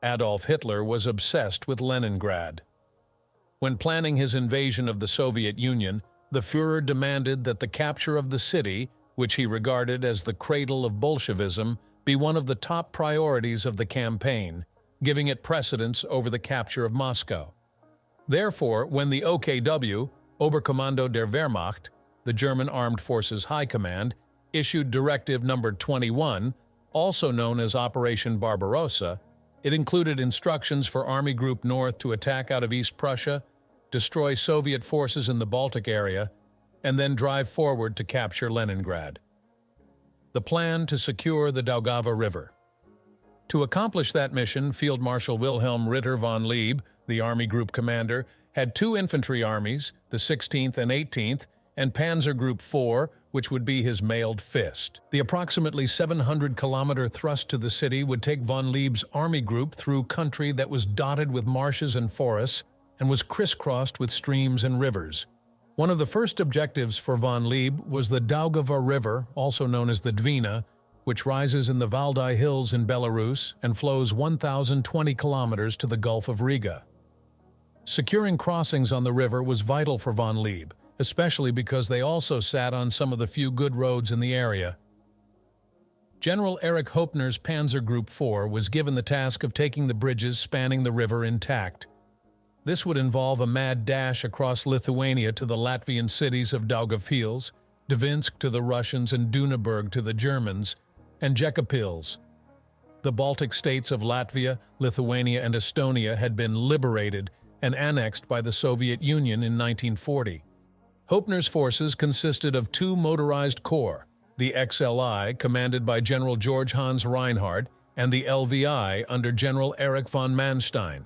Adolf Hitler was obsessed with Leningrad. When planning his invasion of the Soviet Union, the Führer demanded that the capture of the city, which he regarded as the cradle of Bolshevism, be one of the top priorities of the campaign, giving it precedence over the capture of Moscow. Therefore, when the OKW, Oberkommando der Wehrmacht, the German Armed Forces High Command, issued Directive No. 21, also known as Operation Barbarossa, it included instructions for Army Group North to attack out of East Prussia, destroy Soviet forces in the Baltic area, and then drive forward to capture Leningrad. The plan to secure the Daugava River. To accomplish that mission, Field Marshal Wilhelm Ritter von Leeb, the Army Group commander, had two infantry armies, the 16th and 18th, and Panzer Group 4, which would be his mailed fist. The approximately 700-kilometer thrust to the city would take von Leeb's army group through country that was dotted with marshes and forests and was crisscrossed with streams and rivers. One of the first objectives for von Leeb was the Daugava River, also known as the Dvina, which rises in the Valdai Hills in Belarus and flows 1,020 kilometers to the Gulf of Riga. Securing crossings on the river was vital for von Leeb, especially because they also sat on some of the few good roads in the area. General Erich Hoepner's Panzer Group 4 was given the task of taking the bridges spanning the river intact. This would involve a mad dash across Lithuania to the Latvian cities of Daugavpils, Dvinsk to the Russians and Dunaburg to the Germans, and Jekapils. The Baltic states of Latvia, Lithuania, and Estonia had been liberated and annexed by the Soviet Union in 1940. Hoepner's forces consisted of two motorized corps, the XLI, commanded by General George Hans Reinhardt, and the LVI under General Erich von Manstein.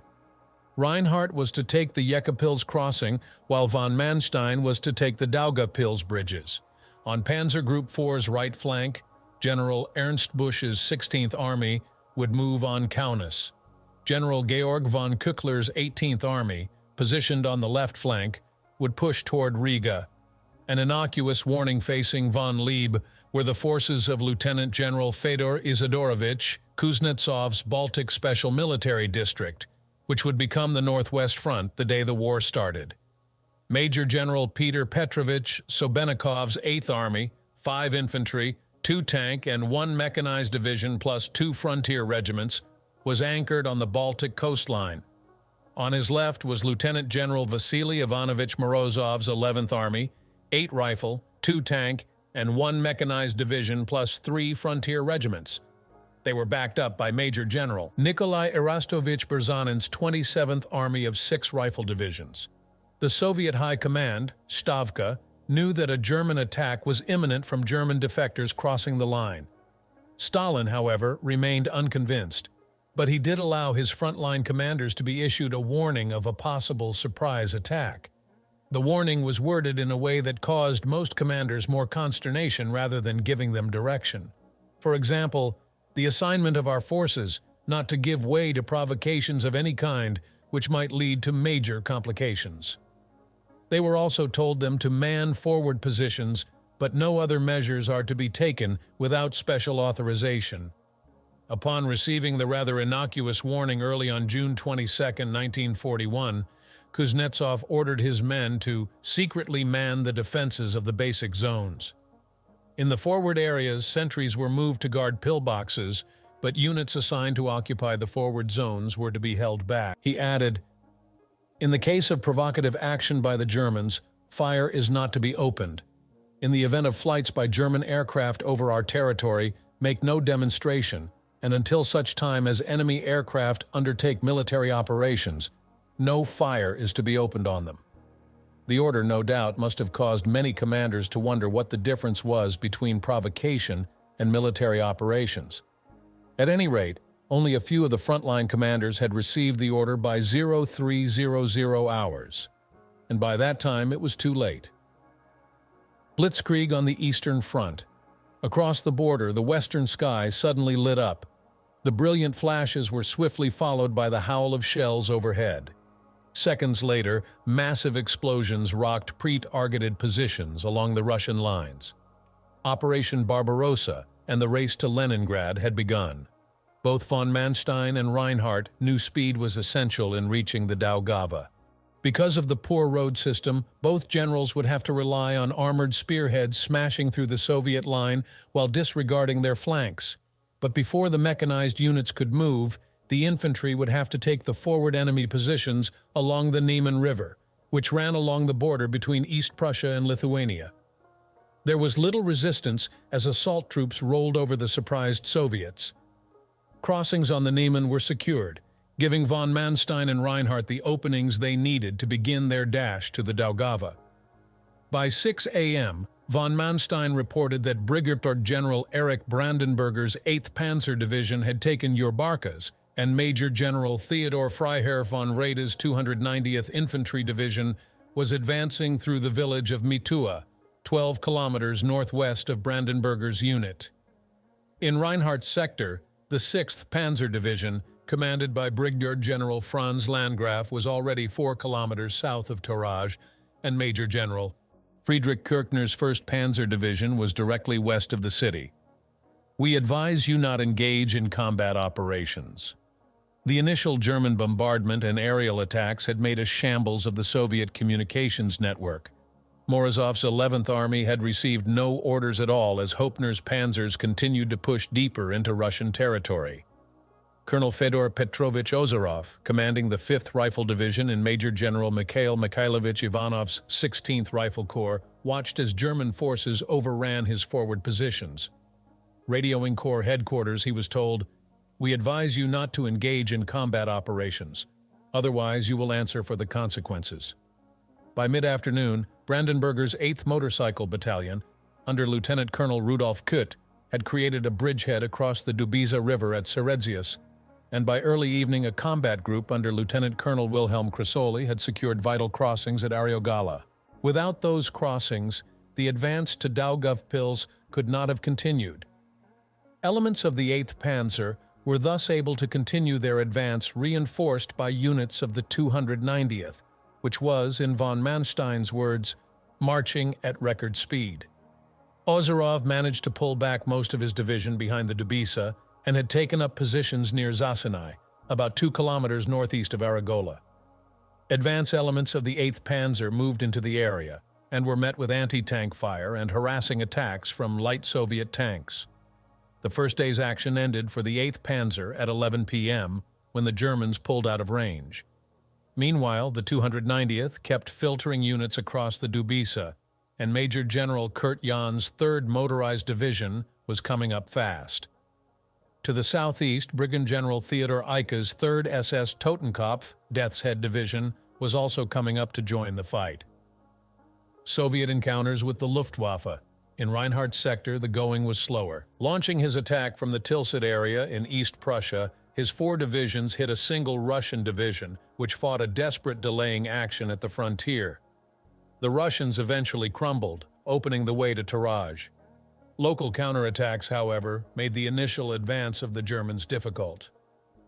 Reinhardt was to take the Jekapils crossing, while von Manstein was to take the Daugavpils bridges. On Panzer Group 4's right flank, General Ernst Busch's 16th Army would move on Kaunas. General Georg von Küchler's 18th Army, positioned on the left flank, would push toward Riga. An innocuous warning facing von Leeb were the forces of Lieutenant General Fedor Izidorovich Kuznetsov's Baltic Special Military District, which would become the Northwest Front the day the war started. Major General Peter Petrovich Sobenikov's 8th Army, 5 infantry, 2 tank, and 1 mechanized division plus 2 frontier regiments, was anchored on the Baltic coastline. On his left was Lieutenant General Vasily Ivanovich Morozov's 11th Army, 8 rifle, 2 tank, and 1 mechanized division plus 3 frontier regiments. They were backed up by Major General Nikolai Erastovich Berzanin's 27th Army of 6 rifle divisions. The Soviet High Command, Stavka, knew that a German attack was imminent from German defectors crossing the line. Stalin, however, remained unconvinced, but he did allow his frontline commanders to be issued a warning of a possible surprise attack. The warning was worded in a way that caused most commanders more consternation rather than giving them direction. For example, the assignment of our forces not to give way to provocations of any kind which might lead to major complications. They were also told them to man forward positions, but no other measures are to be taken without special authorization. Upon receiving the rather innocuous warning early on June 22, 1941, Kuznetsov ordered his men to secretly man the defenses of the basic zones. In the forward areas, sentries were moved to guard pillboxes, but units assigned to occupy the forward zones were to be held back. He added, "In the case of provocative action by the Germans, fire is not to be opened. In the event of flights by German aircraft over our territory, make no demonstration, and until such time as enemy aircraft undertake military operations, no fire is to be opened on them." The order, no doubt, must have caused many commanders to wonder what the difference was between provocation and military operations. At any rate, only a few of the frontline commanders had received the order by 0300 hours, and by that time it was too late. Blitzkrieg on the Eastern Front. Across the border, the western sky suddenly lit up. The brilliant flashes were swiftly followed by the howl of shells overhead. Seconds later, massive explosions rocked pre-targeted positions along the Russian lines. Operation Barbarossa and the race to Leningrad had begun. Both von Manstein and Reinhardt knew speed was essential in reaching the Daugava. Because of the poor road system, both generals would have to rely on armored spearheads smashing through the Soviet line while disregarding their flanks. But before the mechanized units could move, the infantry would have to take the forward enemy positions along the Niemen River, which ran along the border between East Prussia and Lithuania. There was little resistance as assault troops rolled over the surprised Soviets. Crossings on the Niemen were secured, giving von Manstein and Reinhardt the openings they needed to begin their dash to the Daugava. By 6 a.m., von Manstein reported that Brigadier General Erich Brandenburgers' 8th Panzer Division had taken Jurbarkas, and Major General Theodor Freiherr von Rade's 290th Infantry Division was advancing through the village of Mitua, 12 kilometers northwest of Brandenburgers' unit. In Reinhardt's sector, the 6th Panzer Division, commanded by Brigadier General Franz Landgraf, was already 4 kilometers south of Taraj, and Major General Friedrich Kirchner's 1st Panzer Division was directly west of the city. We advise you not engage in combat operations. The initial German bombardment and aerial attacks had made a shambles of the Soviet communications network. Morozov's 11th Army had received no orders at all as Hopner's panzers continued to push deeper into Russian territory. Colonel Fedor Petrovich Ozerov, commanding the 5th Rifle Division in Major General Mikhail Mikhailovich Ivanov's 16th Rifle Corps, watched as German forces overran his forward positions. Radioing Corps headquarters, he was told, "We advise you not to engage in combat operations. Otherwise, you will answer for the consequences." By mid-afternoon, Brandenburgers' 8th Motorcycle Battalion, under Lieutenant Colonel Rudolf Kutt, had created a bridgehead across the Dubiza River at Seredzius, and by early evening a combat group under Lieutenant Colonel Wilhelm Krasoli had secured vital crossings at Ariogala. Without those crossings, the advance to Daugavpils could not have continued. Elements of the 8th Panzer were thus able to continue their advance reinforced by units of the 290th, which was, in von Manstein's words, marching at record speed. Ozerov managed to pull back most of his division behind the Dubiza and had taken up positions near Zasinai, about 2 kilometers northeast of Aragola. Advance elements of the 8th Panzer moved into the area and were met with anti-tank fire and harassing attacks from light Soviet tanks. The first day's action ended for the 8th Panzer at 11 p.m. when the Germans pulled out of range. Meanwhile, the 290th kept filtering units across the Dubiza, and Major General Kurt Jahn's 3rd Motorized Division was coming up fast. To the southeast, Brigadier General Theodor Eicke's 3rd SS Totenkopf, Death's Head Division, was also coming up to join the fight. Soviet encounters with the Luftwaffe. In Reinhardt's sector, the going was slower. Launching his attack from the Tilsit area in East Prussia, his 4 divisions hit a single Russian division, which fought a desperate delaying action at the frontier. The Russians eventually crumbled, opening the way to Taraj. Local counterattacks, however, made the initial advance of the Germans difficult.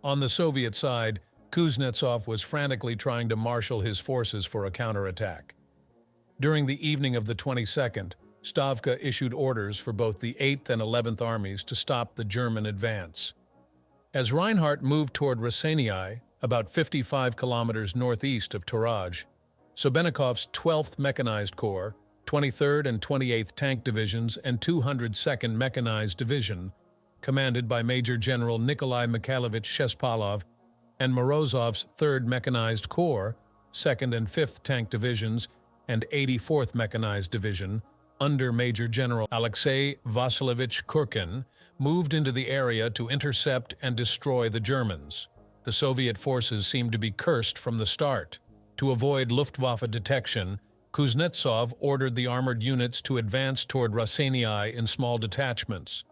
On the Soviet side, Kuznetsov was frantically trying to marshal his forces for a counterattack. During the evening of the 22nd, Stavka issued orders for both the 8th and 11th Armies to stop the German advance. As Reinhardt moved toward Rasenii, about 55 kilometers northeast of Taraj, Sobenikov's 12th Mechanized Corps, 23rd and 28th Tank Divisions, and 202nd Mechanized Division, commanded by Major General Nikolai Mikhailovich Shespalov, and Morozov's 3rd Mechanized Corps, 2nd and 5th Tank Divisions, and 84th Mechanized Division, under Major General Alexei Vasilyevich Kurkin, moved into the area to intercept and destroy the Germans. The Soviet forces seemed to be cursed from the start. To avoid Luftwaffe detection, Kuznetsov ordered the armored units to advance toward Rasenii in small detachments.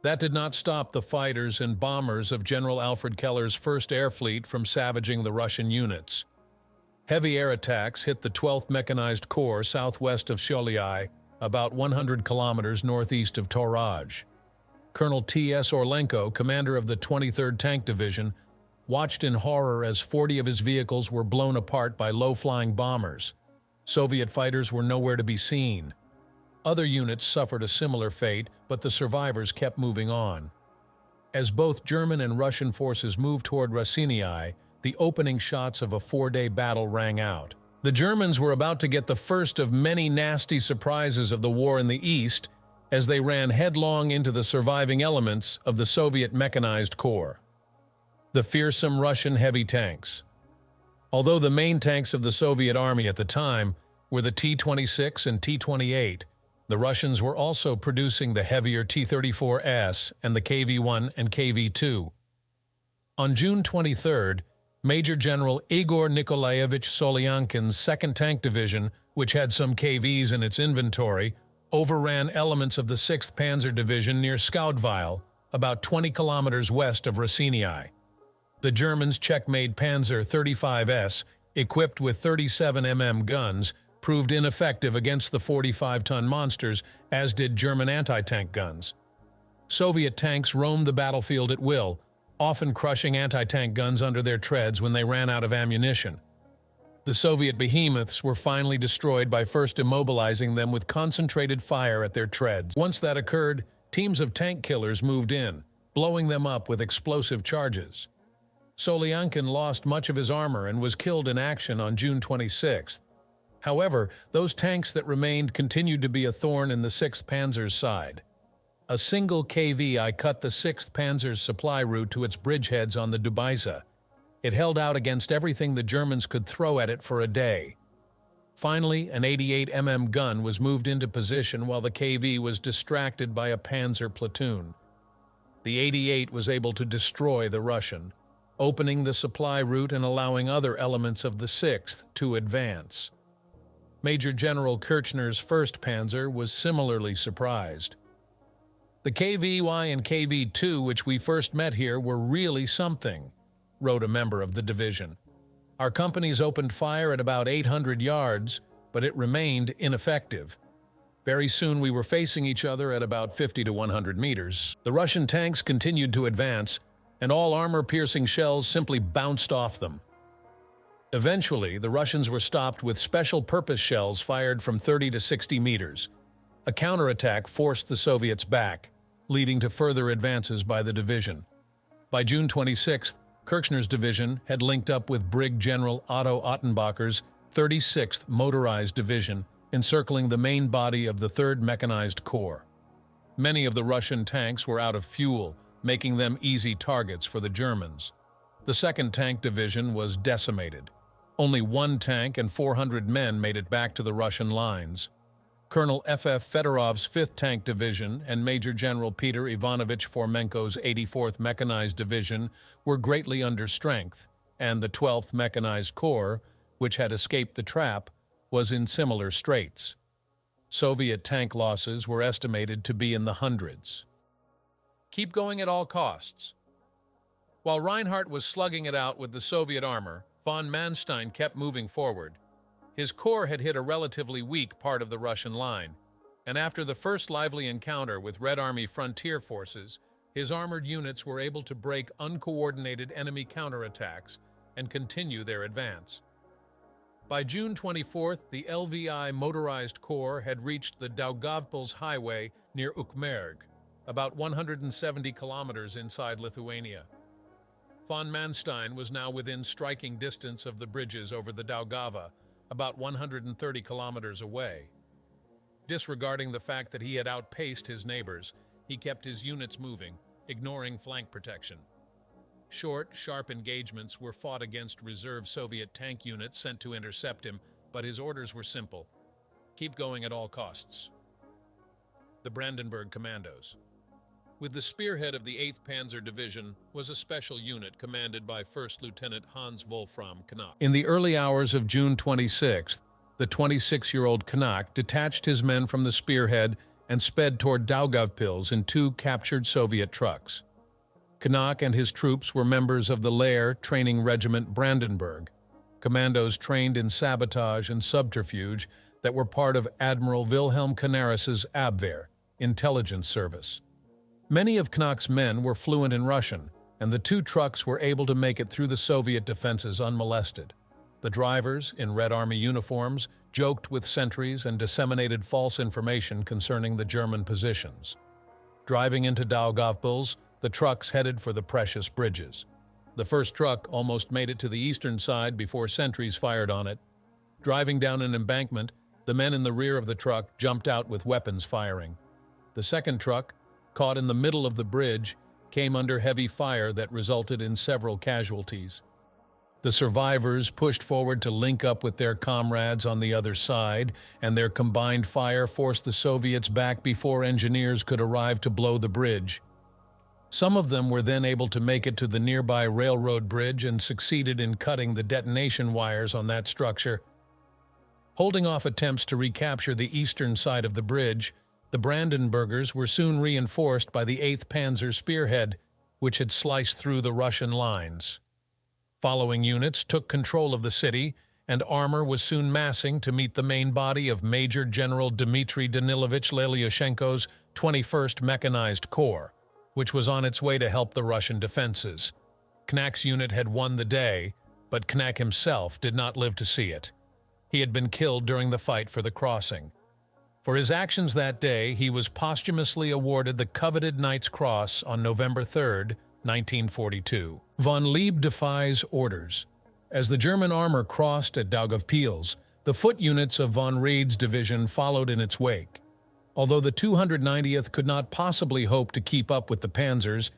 That did not stop the fighters and bombers of General Alfred Keller's 1st Air Fleet from savaging the Russian units. Heavy air attacks hit the 12th Mechanized Corps southwest of Sholai, about 100 kilometers northeast of Taraj. Colonel T.S. Orlenko, commander of the 23rd Tank Division, watched in horror as 40 of his vehicles were blown apart by low-flying bombers. Soviet fighters were nowhere to be seen. Other units suffered a similar fate, but the survivors kept moving on. As both German and Russian forces moved toward Rasinii, the opening shots of a four-day battle rang out. The Germans were about to get the first of many nasty surprises of the war in the East as they ran headlong into the surviving elements of the Soviet mechanized corps. The fearsome Russian heavy tanks. Although the main tanks of the Soviet army at the time were the T-26 and T-28, the Russians were also producing the heavier T-34S and the KV-1 and KV-2. On June 23rd, Major General Igor Nikolaevich Solyankin's 2nd Tank Division, which had some KVs in its inventory, overran elements of the 6th Panzer Division near Skaudweil, about 20 kilometers west of Rasinii. The Germans' checkmate Panzer 35S, equipped with 37mm guns, proved ineffective against the 45-ton monsters, as did German anti-tank guns. Soviet tanks roamed the battlefield at will, often crushing anti-tank guns under their treads when they ran out of ammunition. The Soviet behemoths were finally destroyed by first immobilizing them with concentrated fire at their treads. Once that occurred, teams of tank killers moved in, blowing them up with explosive charges. Solyankin lost much of his armor and was killed in action on June 26th. However, those tanks that remained continued to be a thorn in the 6th Panzer's side. A single KVI cut the 6th Panzer's supply route to its bridgeheads on the Dubysa. It held out against everything the Germans could throw at it for a day. Finally, an 88mm gun was moved into position while the KV was distracted by a Panzer platoon. The 88 was able to destroy the Russian, opening the supply route and allowing other elements of the 6th to advance. Major General Kirchner's 1st Panzer was similarly surprised. "The KVY and KV-2, which we first met here, were really something," wrote a member of the division. "Our companies opened fire at about 800 yards, but it remained ineffective. Very soon we were facing each other at about 50 to 100 meters. The Russian tanks continued to advance, and all armor-piercing shells simply bounced off them. Eventually, the Russians were stopped with special-purpose shells fired from 30 to 60 meters. A counterattack forced the Soviets back, leading to further advances by the division. By June 26th, Kirchner's division had linked up with Brig General Otto Ottenbacher's 36th Motorized Division, encircling the main body of the 3rd Mechanized Corps. Many of the Russian tanks were out of fuel, making them easy targets for the Germans. The 2nd Tank Division was decimated. Only 1 tank and 400 men made it back to the Russian lines. Colonel F.F. Fedorov's 5th Tank Division and Major General Peter Ivanovich Fomenko's 84th Mechanized Division were greatly under strength, and the 12th Mechanized Corps, which had escaped the trap, was in similar straits. Soviet tank losses were estimated to be in the hundreds. Keep going at all costs. While Reinhardt was slugging it out with the Soviet armor, von Manstein kept moving forward. His corps had hit a relatively weak part of the Russian line, and after the first lively encounter with Red Army frontier forces, his armored units were able to break uncoordinated enemy counterattacks and continue their advance. By June 24th, the LVI Motorized Corps had reached the Daugavpils Highway near Ukmerg, about 170 kilometers inside Lithuania. Von Manstein was now within striking distance of the bridges over the Daugava, about 130 kilometers away. Disregarding the fact that he had outpaced his neighbors, he kept his units moving, ignoring flank protection. Short, sharp engagements were fought against reserve Soviet tank units sent to intercept him, but his orders were simple: keep going at all costs. The Brandenburg Commandos. With the spearhead of the 8th Panzer Division was a special unit commanded by 1st Lieutenant Hans Wolfram Knapp. In the early hours of June 26th, the 26-year-old Knapp detached his men from the spearhead and sped toward Daugavpils in 2 captured Soviet trucks. Knapp and his troops were members of the Lehr Training Regiment Brandenburg, commandos trained in sabotage and subterfuge that were part of Admiral Wilhelm Canaris's Abwehr intelligence service. Many of Knapp's men were fluent in Russian, and the 2 trucks were able to make it through the Soviet defenses unmolested. The drivers, in Red Army uniforms, joked with sentries and disseminated false information concerning the German positions. Driving into Daugavpils, the trucks headed for the precious bridges. The first truck almost made it to the eastern side before sentries fired on it. Driving down an embankment, the men in the rear of the truck jumped out with weapons firing. The second truck, caught in the middle of the bridge, came under heavy fire that resulted in several casualties. The survivors pushed forward to link up with their comrades on the other side, and their combined fire forced the Soviets back before engineers could arrive to blow the bridge. Some of them were then able to make it to the nearby railroad bridge and succeeded in cutting the detonation wires on that structure. Holding off attempts to recapture the eastern side of the bridge, the Brandenburgers were soon reinforced by the 8th Panzer spearhead, which had sliced through the Russian lines. Following units took control of the city, and armor was soon massing to meet the main body of Major General Dmitry Danilovich Lelyashenko's 21st Mechanized Corps, which was on its way to help the Russian defenses. Knak's unit had won the day, but Knak himself did not live to see it. He had been killed during the fight for the crossing. For his actions that day, he was posthumously awarded the coveted Knight's Cross on November 3, 1942. Von Lieb defies orders. As the German armor crossed at Daugavpils, the foot units of von Wriede's division followed in its wake. Although the 290th could not possibly hope to keep up with the Panzers,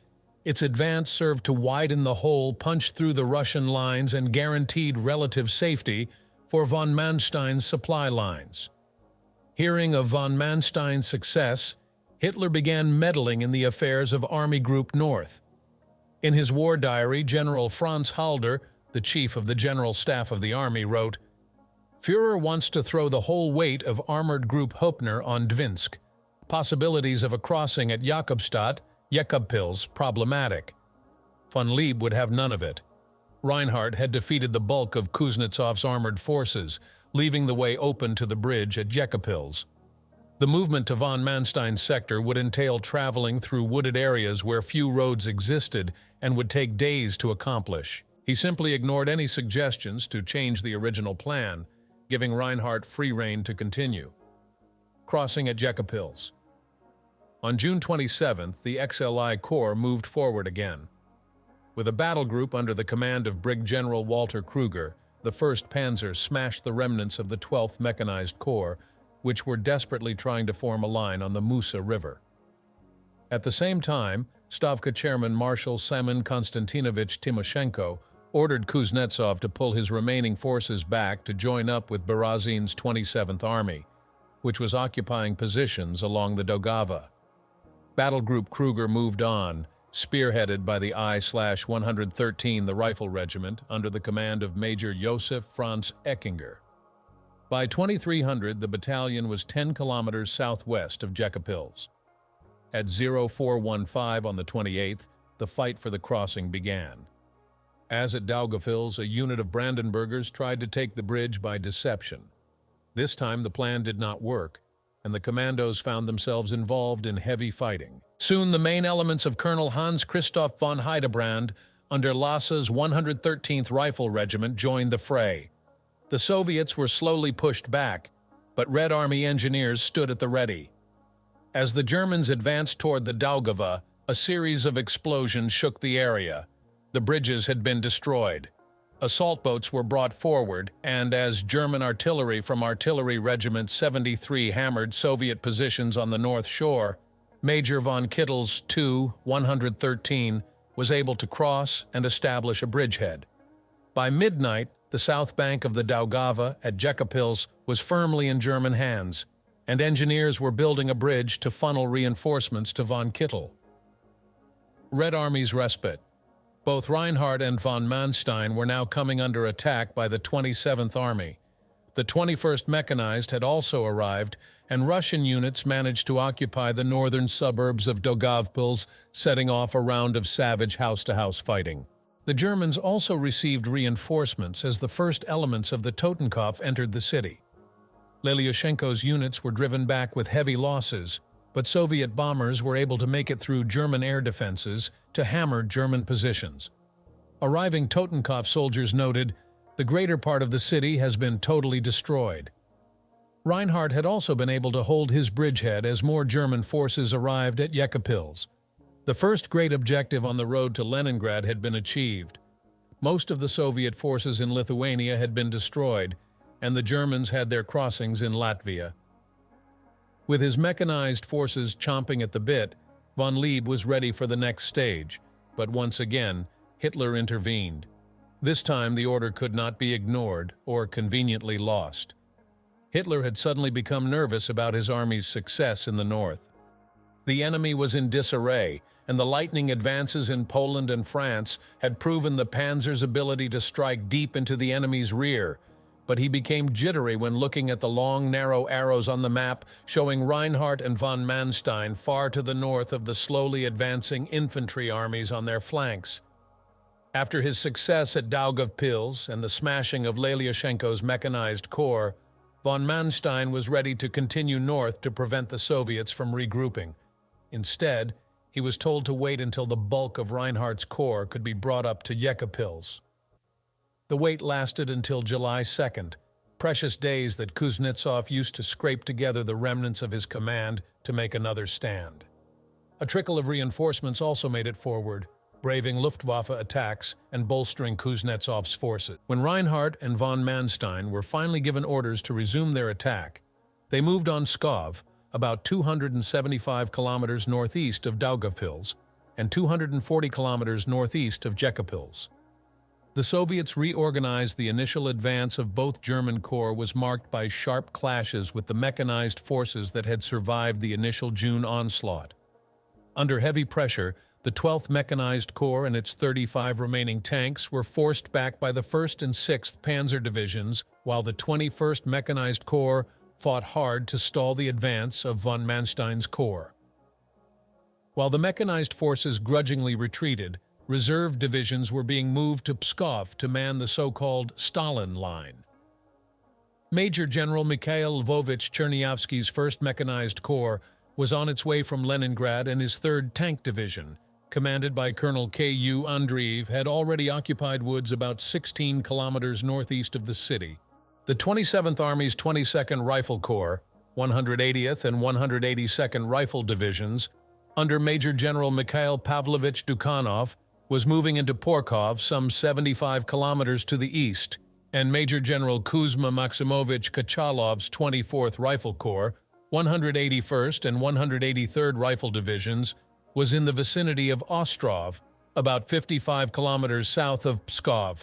its advance served to widen the hole punched through the Russian lines and guaranteed relative safety for von Manstein's supply lines. Hearing of von Manstein's success, Hitler began meddling in the affairs of Army Group North. In his war diary, General Franz Halder, the chief of the General Staff of the Army, wrote, "Führer wants to throw the whole weight of Armored Group Hopner on Dvinsk. Possibilities of a crossing at Jakobstadt, Jekabpils, problematic." Von Lieb would have none of it. Reinhardt had defeated the bulk of Kuznetsov's armored forces, leaving the way open to the bridge at Jekabpils. The movement to von Manstein's sector would entail traveling through wooded areas where few roads existed and would take days to accomplish. He simply ignored any suggestions to change the original plan, giving Reinhardt free rein to continue. Crossing at Jekabpils. On June 27th, the XLI Corps moved forward again. With a battle group under the command of Brig General Walter Kruger, the 1st Panzer smashed the remnants of the 12th Mechanized Corps, which were desperately trying to form a line on the Musa River. At the same time, Stavka Chairman Marshal Semyon Konstantinovich Timoshenko ordered Kuznetsov to pull his remaining forces back to join up with Barazin's 27th Army, which was occupying positions along the Daugava. Battle Group Kruger moved on, spearheaded by the I/113, the Rifle Regiment, under the command of Major Josef Franz Eckinger. By 2300, the battalion was 10 kilometers southwest of Jekabpils. At 0415 on the 28th, the fight for the crossing began. As at Daugavpils, a unit of Brandenburgers tried to take the bridge by deception. This time the plan did not work, and the commandos found themselves involved in heavy fighting. Soon the main elements of Colonel Hans Christoph von Heidebrand under Lasse's 113th Rifle Regiment joined the fray. The Soviets were slowly pushed back, but Red Army engineers stood at the ready. As the Germans advanced toward the Daugava, a series of explosions shook the area. The bridges had been destroyed. Assault boats were brought forward, and as German artillery from Artillery Regiment 73 hammered Soviet positions on the North Shore, Major von Kittel's 113 was able to cross and establish a bridgehead. By midnight, the south bank of the Daugava at Jekabpils was firmly in German hands, and engineers were building a bridge to funnel reinforcements to von Kittel. Red Army's respite. Both Reinhardt and von Manstein were now coming under attack by the 27th Army. The 21st Mechanized had also arrived, and Russian units managed to occupy the northern suburbs of Daugavpils, setting off a round of savage house-to-house fighting. The Germans also received reinforcements as the first elements of the Totenkopf entered the city. Lelyashenko's units were driven back with heavy losses, but Soviet bombers were able to make it through German air defenses to hammer German positions. Arriving Totenkopf soldiers noted, "The greater part of the city has been totally destroyed." Reinhardt had also been able to hold his bridgehead as more German forces arrived at Jekabpils. The first great objective on the road to Leningrad had been achieved. Most of the Soviet forces in Lithuania had been destroyed, and the Germans had their crossings in Latvia. With his mechanized forces chomping at the bit, von Lieb was ready for the next stage, but once again, Hitler intervened. This time the order could not be ignored or conveniently lost. Hitler had suddenly become nervous about his army's success in the north. The enemy was in disarray, and the lightning advances in Poland and France had proven the Panzer's ability to strike deep into the enemy's rear, but he became jittery when looking at the long, narrow arrows on the map showing Reinhardt and von Manstein far to the north of the slowly advancing infantry armies on their flanks. After his success at Daugavpils and the smashing of Lelyashenko's mechanized corps, von Manstein was ready to continue north to prevent the Soviets from regrouping. Instead, he was told to wait until the bulk of Reinhardt's corps could be brought up to Yekapils. The wait lasted until July 2nd, precious days that Kuznetsov used to scrape together the remnants of his command to make another stand. A trickle of reinforcements also made it forward, braving Luftwaffe attacks and bolstering Kuznetsov's forces. When Reinhardt and von Manstein were finally given orders to resume their attack, they moved on Pskov, about 275 kilometers northeast of Daugavpils and 240 kilometers northeast of Yekapils. The Soviets reorganized. The initial advance of both German corps was marked by sharp clashes with the mechanized forces that had survived the initial June onslaught. Under heavy pressure, the 12th Mechanized Corps and its 35 remaining tanks were forced back by the 1st and 6th Panzer Divisions, while the 21st Mechanized Corps fought hard to stall the advance of von Manstein's corps. While the mechanized forces grudgingly retreated, reserve divisions were being moved to Pskov to man the so-called Stalin Line. Major General Mikhail Lvovich Chernyavsky's 1st Mechanized Corps was on its way from Leningrad, and his 3rd Tank Division, commanded by Colonel K.U. Andreev, had already occupied woods about 16 kilometers northeast of the city. The 27th Army's 22nd Rifle Corps, 180th and 182nd Rifle Divisions, under Major General Mikhail Pavlovich Dukhanov, was moving into Porkov, some 75 kilometers to the east, and Major General Kuzma Maximovich Kachalov's 24th Rifle Corps, 181st and 183rd Rifle Divisions, was in the vicinity of Ostrov, about 55 kilometers south of Pskov.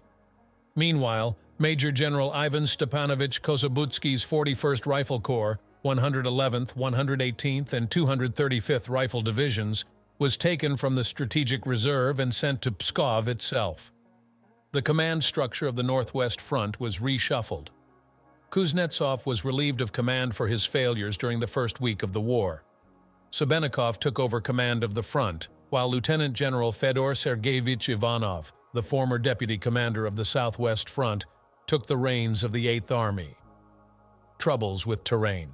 Meanwhile, Major General Ivan Stepanovich Kozabutsky's 41st Rifle Corps, 111th, 118th, and 235th Rifle Divisions, was taken from the Strategic Reserve and sent to Pskov itself. The command structure of the Northwest Front was reshuffled. Kuznetsov was relieved of command for his failures during the first week of the war. Sebennikov took over command of the front, while Lieutenant General Fedor Sergeyevich Ivanov, the former deputy commander of the Southwest Front, took the reins of the 8th Army. Troubles with terrain.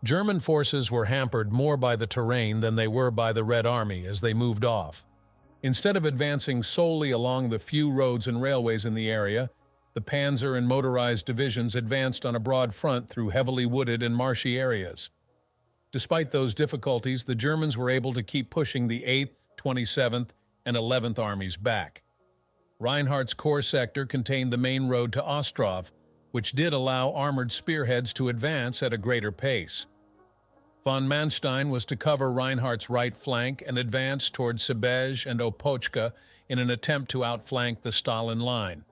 German forces were hampered more by the terrain than they were by the Red Army as they moved off. Instead of advancing solely along the few roads and railways in the area, the Panzer and motorized divisions advanced on a broad front through heavily wooded and marshy areas. Despite those difficulties, the Germans were able to keep pushing the 8th, 27th, and 11th Armies back. Reinhardt's corps sector contained the main road to Ostrov, which did allow armored spearheads to advance at a greater pace. Von Manstein was to cover Reinhardt's right flank and advance toward Sebezh and Opochka in an attempt to outflank the Stalin Line.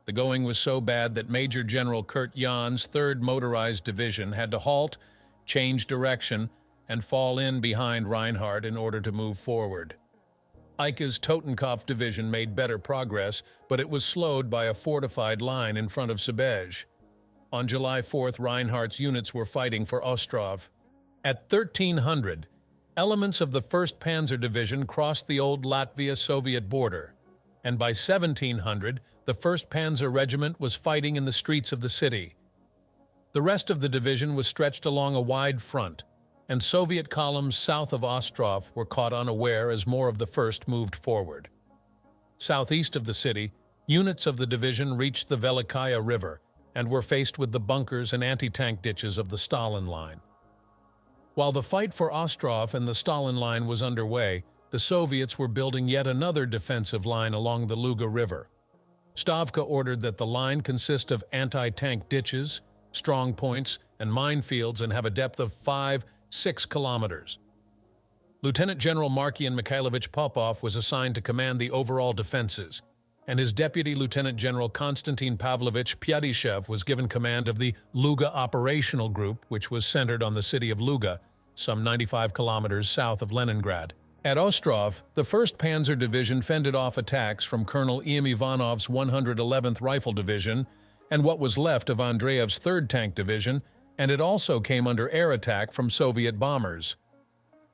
The going was so bad that Major General Kurt Jan's 3rd Motorized Division had to halt, change direction, and fall in behind Reinhardt in order to move forward. Eike's Totenkopf Division made better progress, but it was slowed by a fortified line in front of Sebezh. On July 4th, Reinhardt's units were fighting for Ostrov. At 1300, elements of the 1st Panzer Division crossed the old Latvia-Soviet border, and by 1700, the 1st Panzer Regiment was fighting in the streets of the city. The rest of the division was stretched along a wide front, and Soviet columns south of Ostrov were caught unaware as more of the 1st moved forward. Southeast of the city, units of the division reached the Velikaya River and were faced with the bunkers and anti-tank ditches of the Stalin Line. While the fight for Ostrov and the Stalin Line was underway, the Soviets were building yet another defensive line along the Luga River. Stavka ordered that the line consist of anti-tank ditches, strong points, and minefields and have a depth of 5-6 kilometers. Lieutenant General Markian Mikhailovich Popov was assigned to command the overall defenses, and his deputy Lieutenant General Konstantin Pavlovich Pyadyshev was given command of the Luga Operational Group, which was centered on the city of Luga, some 95 kilometers south of Leningrad. At Ostrov, the 1st Panzer Division fended off attacks from Colonel Im Ivanov's 111th Rifle Division and what was left of Andreev's 3rd Tank Division, and it also came under air attack from Soviet bombers.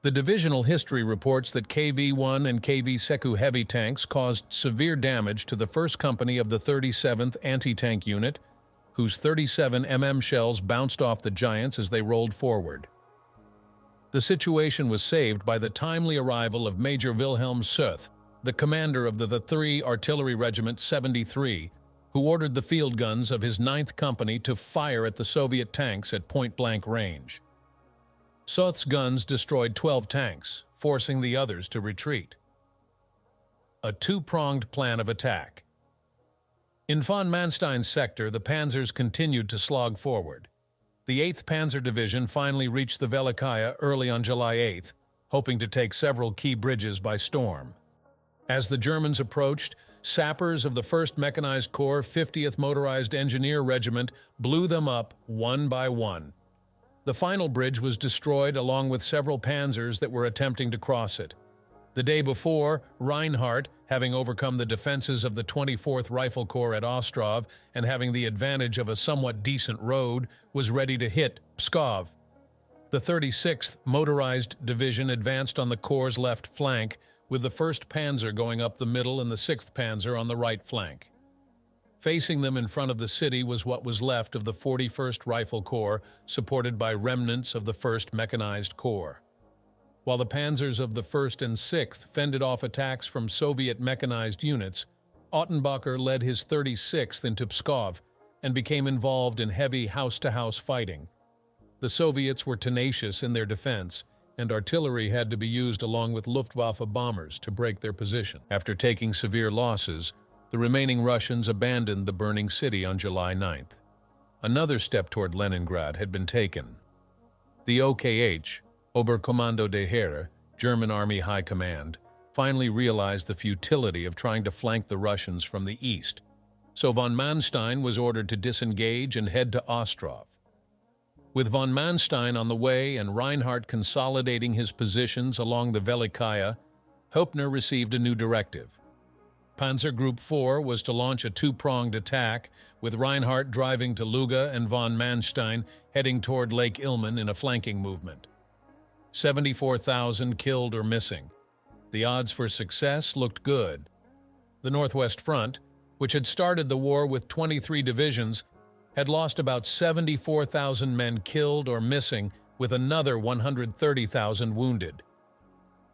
The divisional history reports that KV-1 and KV-Seku heavy tanks caused severe damage to the 1st Company of the 37th Anti-Tank Unit, whose 37 mm shells bounced off the Giants as they rolled forward. The situation was saved by the timely arrival of Major Wilhelm Soeth, the commander of the 3 Artillery Regiment 73, who ordered the field guns of his 9th Company to fire at the Soviet tanks at point-blank range. Soeth's guns destroyed 12 tanks, forcing the others to retreat. A two-pronged plan of attack. In von Manstein's sector, the panzers continued to slog forward. The 8th Panzer Division finally reached the Velikaya early on July 8th, hoping to take several key bridges by storm. As the Germans approached, sappers of the 1st Mechanized Corps 50th Motorized Engineer Regiment blew them up one by one. The final bridge was destroyed along with several panzers that were attempting to cross it. The day before, Reinhardt, having overcome the defenses of the 24th Rifle Corps at Ostrov and having the advantage of a somewhat decent road, was ready to hit Pskov. The 36th Motorized Division advanced on the Corps' left flank, with the 1st Panzer going up the middle and the 6th Panzer on the right flank. Facing them in front of the city was what was left of the 41st Rifle Corps, supported by remnants of the 1st Mechanized Corps. While the panzers of the 1st and 6th fended off attacks from Soviet mechanized units, Ottenbacher led his 36th into Pskov and became involved in heavy house-to-house fighting. The Soviets were tenacious in their defense, and artillery had to be used along with Luftwaffe bombers to break their position. After taking severe losses, the remaining Russians abandoned the burning city on July 9th. Another step toward Leningrad had been taken. The OKH, Oberkommando des Heere, German Army High Command, finally realized the futility of trying to flank the Russians from the east, so von Manstein was ordered to disengage and head to Ostrov. With von Manstein on the way and Reinhardt consolidating his positions along the Velikaya, Höppner received a new directive. Panzer Group 4 was to launch a two-pronged attack, with Reinhardt driving to Luga and von Manstein heading toward Lake Ilmen in a flanking movement. 74,000 killed or missing. The odds for success looked good. The Northwest Front, which had started the war with 23 divisions, had lost about 74,000 men killed or missing, with another 130,000 wounded.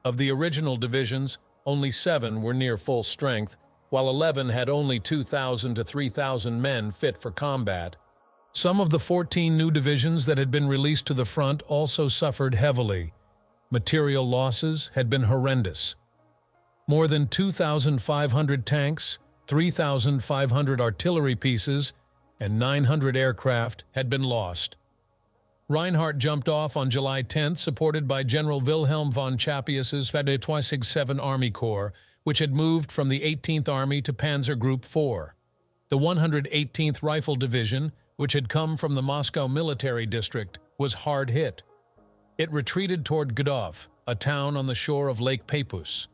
Of the original divisions, only 7 were near full strength, while 11 had only 2,000 to 3,000 men fit for combat. Some of the 14 new divisions that had been released to the front also suffered heavily. Material losses had been horrendous. More than 2,500 tanks, 3,500 artillery pieces, and 900 aircraft had been lost. Reinhardt jumped off on July 10th, supported by General Wilhelm von Chappius's WW2 Army Corps, which had moved from the 18th Army to Panzer Group 4. The 118th Rifle Division, which had come from the Moscow Military District, was hard hit. It retreated toward Gudov, a town on the shore of Lake Peipus.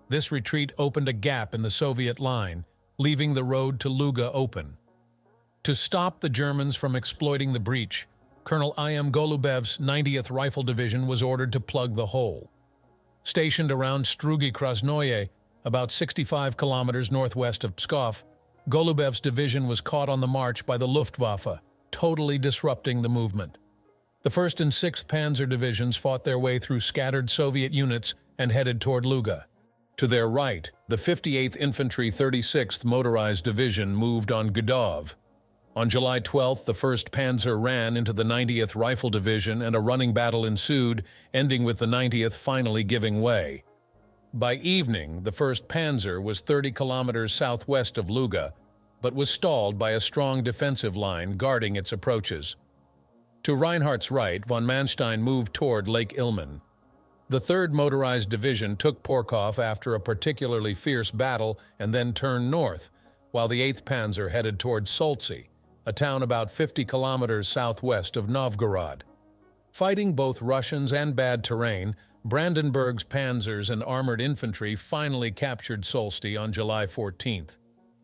This retreat opened a gap in the Soviet line, leaving the road to Luga open. To stop the Germans from exploiting the breach, Colonel I.M. Golubev's 90th Rifle Division was ordered to plug the hole. Stationed around Strugi Krasnoye, about 65 kilometers northwest of Pskov, Golubev's division was caught on the march by the Luftwaffe, totally disrupting the movement. The 1st and 6th Panzer Divisions fought their way through scattered Soviet units and headed toward Luga. To their right, the 58th Infantry 36th Motorized Division moved on Gudov. On July 12th, the 1st Panzer ran into the 90th Rifle Division and a running battle ensued, ending with the 90th finally giving way. By evening, the 1st Panzer was 30 kilometers southwest of Luga, but was stalled by a strong defensive line guarding its approaches. To Reinhardt's right, von Manstein moved toward Lake Ilmen. The 3rd Motorized Division took Porkov after a particularly fierce battle and then turned north, while the 8th Panzer headed toward Soltsi, a town about 50 kilometers southwest of Novgorod. Fighting both Russians and bad terrain, Brandenburg's panzers and armored infantry finally captured Solsti on July 14th,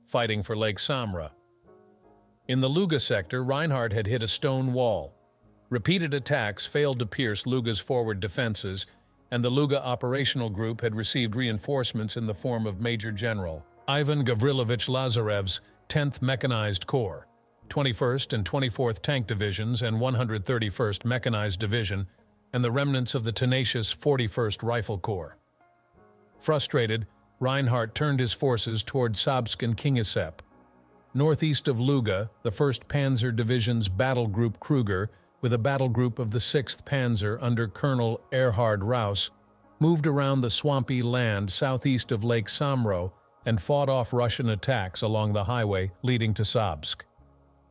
fighting for Lake Samra. In the Luga sector, Reinhardt had hit a stone wall. Repeated attacks failed to pierce Luga's forward defenses, and the Luga Operational Group had received reinforcements in the form of Major General Ivan Gavrilovich Lazarev's 10th Mechanized Corps, 21st and 24th Tank Divisions and 131st Mechanized Division, and the remnants of the tenacious 41st Rifle Corps. Frustrated, Reinhardt turned his forces toward Sabsk and Kingisepp. Northeast of Luga, the 1st Panzer Division's Battle Group Kruger, with a battle group of the 6th Panzer under Colonel Erhard Raus, moved around the swampy land southeast of Lake Samro and fought off Russian attacks along the highway leading to Sabsk.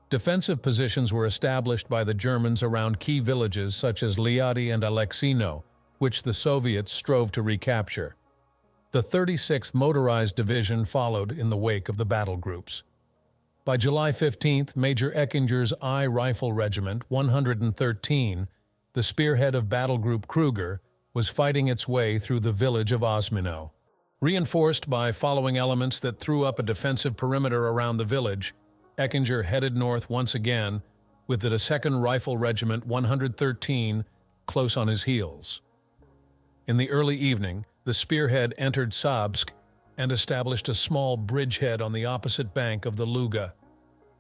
Defensive positions were established by the Germans around key villages such as Liadi and Alexino, which the Soviets strove to recapture. The 36th Motorized Division followed in the wake of the battle groups. By July 15th, Major Eckinger's I Rifle Regiment 113, the spearhead of Battle Group Kruger, was fighting its way through the village of Osmino. Reinforced by following elements that threw up a defensive perimeter around the village, Eckinger headed north once again, with the 2nd Rifle Regiment 113 close on his heels. In the early evening, the spearhead entered Sabsk and established a small bridgehead on the opposite bank of the Luga.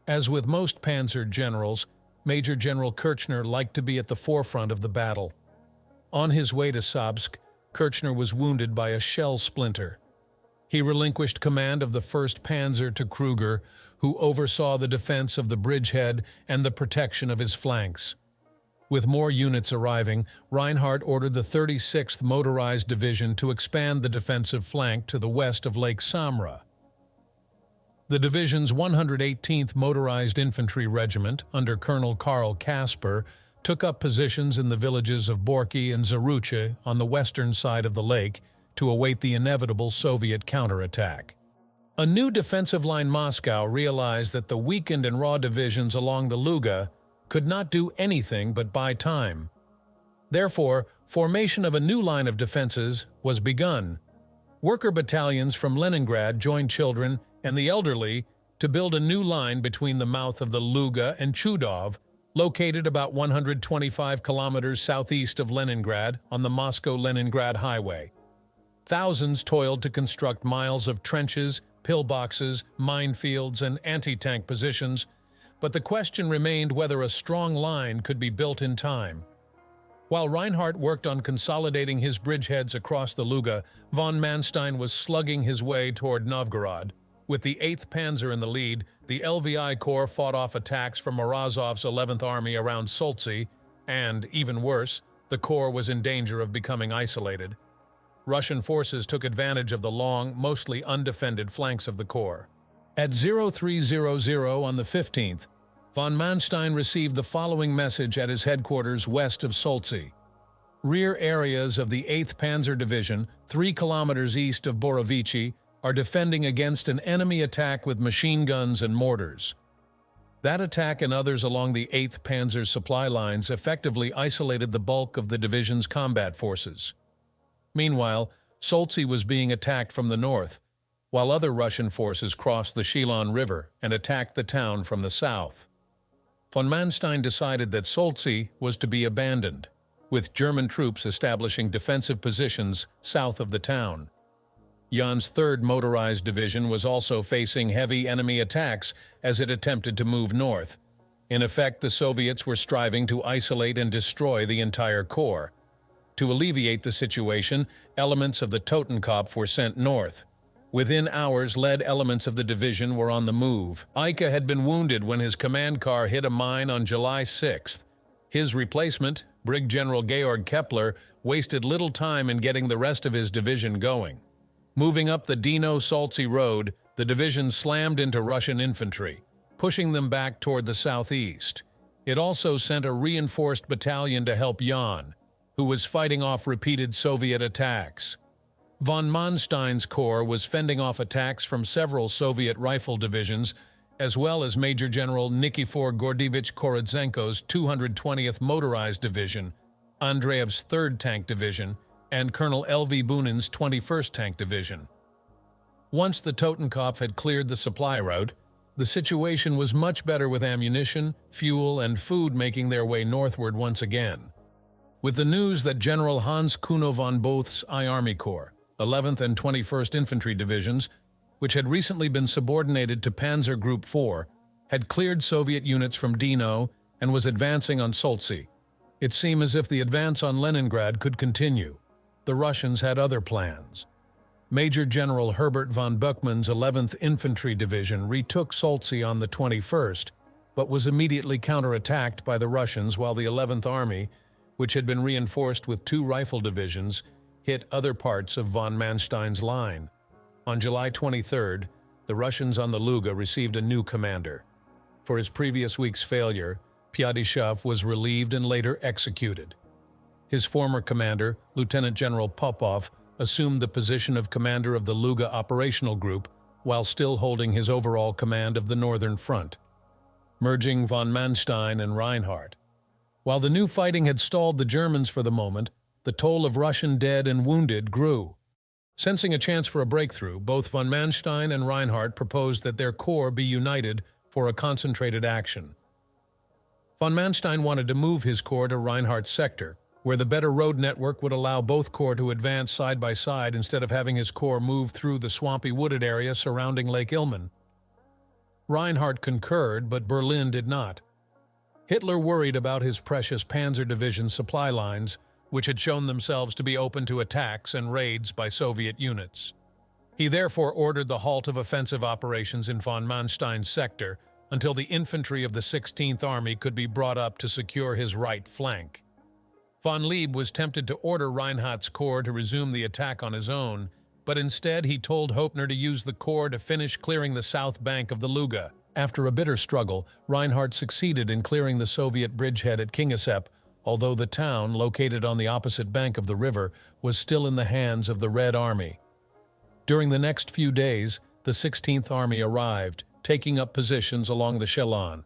As with most panzer generals, Major General Kirchner liked to be at the forefront of the battle. On his way to Sabsk, Kirchner was wounded by a shell splinter. He relinquished command of the 1st Panzer to Kruger, who oversaw the defense of the bridgehead and the protection of his flanks. With more units arriving, Reinhardt ordered the 36th Motorized Division to expand the defensive flank to the west of Lake Samra. The division's 118th Motorized Infantry Regiment, under Colonel Karl Kasper, took up positions in the villages of Borki and Zaruche on the western side of the lake to await the inevitable Soviet counterattack. A new defensive line Moscow realized that the weakened and raw divisions along the Luga could not do anything but buy time. Therefore, formation of a new line of defenses was begun. Worker battalions from Leningrad joined children and the elderly to build a new line between the mouth of the Luga and Chudov, located about 125 kilometers southeast of Leningrad on the Moscow-Leningrad highway. Thousands toiled to construct miles of trenches, pillboxes, minefields, and anti-tank positions, but the question remained whether a strong line could be built in time. While Reinhardt worked on consolidating his bridgeheads across the Luga, von Manstein was slugging his way toward Novgorod. With the 8th Panzer in the lead, the LVI Corps fought off attacks from Morozov's 11th Army around Soltsi, and, even worse, the Corps was in danger of becoming isolated. Russian forces took advantage of the long, mostly undefended flanks of the Corps. At 0300 on the 15th, von Manstein received the following message at his headquarters west of Soltsi. Rear areas of the 8th Panzer Division, 3 kilometers east of Borovichi, are defending against an enemy attack with machine guns and mortars. That attack and others along the 8th Panzer's supply lines effectively isolated the bulk of the division's combat forces. Meanwhile, Soltsi was being attacked from the north, while other Russian forces crossed the Shilon River and attacked the town from the south. Von Manstein decided that Soltsi was to be abandoned, with German troops establishing defensive positions south of the town. Jan's 3rd Motorized Division was also facing heavy enemy attacks as it attempted to move north. In effect, the Soviets were striving to isolate and destroy the entire corps. To alleviate the situation, elements of the Totenkopf were sent north. Within hours, lead elements of the division were on the move. Eicke had been wounded when his command car hit a mine on July 6th. His replacement, Brig General Georg Kepler, wasted little time in getting the rest of his division going. Moving up the Dino-Saltsy road, the division slammed into Russian infantry, pushing them back toward the southeast. It also sent a reinforced battalion to help Jan, who was fighting off repeated Soviet attacks. Von Manstein's corps was fending off attacks from several Soviet rifle divisions, as well as Major General Nikifor Gordevich Korodzenko's 220th Motorized Division, Andreev's 3rd Tank Division, and Colonel L.V. Bunin's 21st Tank Division. Once the Totenkopf had cleared the supply route, the situation was much better, with ammunition, fuel, and food making their way northward once again. With the news that General Hans Kuno von Both's I Army Corps, 11th and 21st Infantry Divisions, which had recently been subordinated to Panzer Group 4, had cleared Soviet units from Dino and was advancing on Saltsy, it seemed as if the advance on Leningrad could continue. The Russians had other plans. Major General Herbert von Buchmann's 11th Infantry Division retook Saltsy on the 21st, but was immediately counterattacked by the Russians, while the 11th Army, which had been reinforced with 2 rifle divisions, hit other parts of von Manstein's line. On July 23rd, the Russians on the Luga received a new commander. For his previous week's failure, Pyadyshev was relieved and later executed. His former commander, Lieutenant General Popov, assumed the position of commander of the Luga Operational Group while still holding his overall command of the Northern Front, merging von Manstein and Reinhardt. While the new fighting had stalled the Germans for the moment, the toll of Russian dead and wounded grew. Sensing a chance for a breakthrough, both von Manstein and Reinhardt proposed that their corps be united for a concentrated action. Von Manstein wanted to move his corps to Reinhardt's sector, where the better road network would allow both corps to advance side by side instead of having his corps move through the swampy wooded area surrounding Lake Ilmen. Reinhardt concurred, but Berlin did not. Hitler worried about his precious Panzer Division supply lines, which had shown themselves to be open to attacks and raids by Soviet units. He therefore ordered the halt of offensive operations in von Manstein's sector until the infantry of the 16th Army could be brought up to secure his right flank. Von Lieb was tempted to order Reinhardt's corps to resume the attack on his own, but instead he told Hoepner to use the corps to finish clearing the south bank of the Luga. After a bitter struggle, Reinhardt succeeded in clearing the Soviet bridgehead at Kingisepp, although the town, located on the opposite bank of the river, was still in the hands of the Red Army. During the next few days, the 16th Army arrived, taking up positions along the Shelon.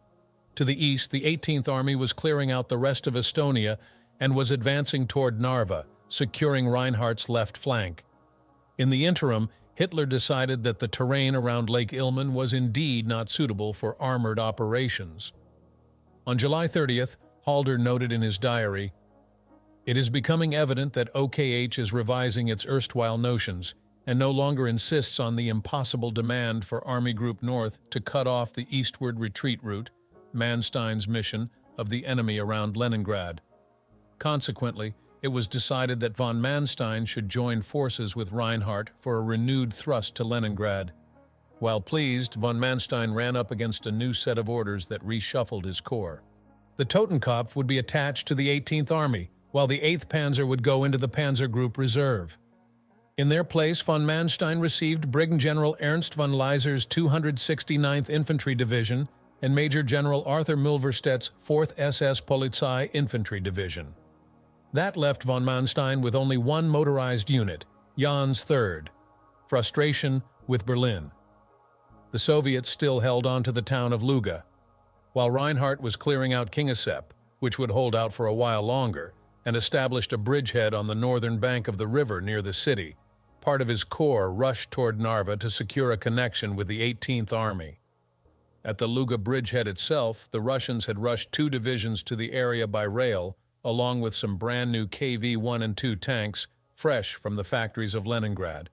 To the east, the 18th Army was clearing out the rest of Estonia and was advancing toward Narva, securing Reinhardt's left flank. In the interim, Hitler decided that the terrain around Lake Ilmen was indeed not suitable for armored operations. On July 30th, Halder noted in his diary, "It is becoming evident that OKH is revising its erstwhile notions and no longer insists on the impossible demand for Army Group North to cut off the eastward retreat route, Manstein's mission, of the enemy around Leningrad. Consequently, it was decided that von Manstein should join forces with Reinhardt for a renewed thrust to Leningrad. While pleased, von Manstein ran up against a new set of orders that reshuffled his corps. The Totenkopf would be attached to the 18th Army, while the 8th Panzer would go into the Panzer Group Reserve. In their place, von Manstein received Brigadier General Ernst von Leiser's 269th Infantry Division and Major General Arthur Milverstedt's 4th SS Polizei Infantry Division. That left von Manstein with only one motorized unit, Jan's 3rd. Frustration with Berlin. The Soviets still held on to the town of Luga, while Reinhardt was clearing out Kingisepp, which would hold out for a while longer, and established a bridgehead on the northern bank of the river near the city. Part of his corps rushed toward Narva to secure a connection with the 18th Army. At the Luga bridgehead itself, the Russians had rushed 2 divisions to the area by rail, along with some brand-new KV-1 and 2 tanks, fresh from the factories of Leningrad.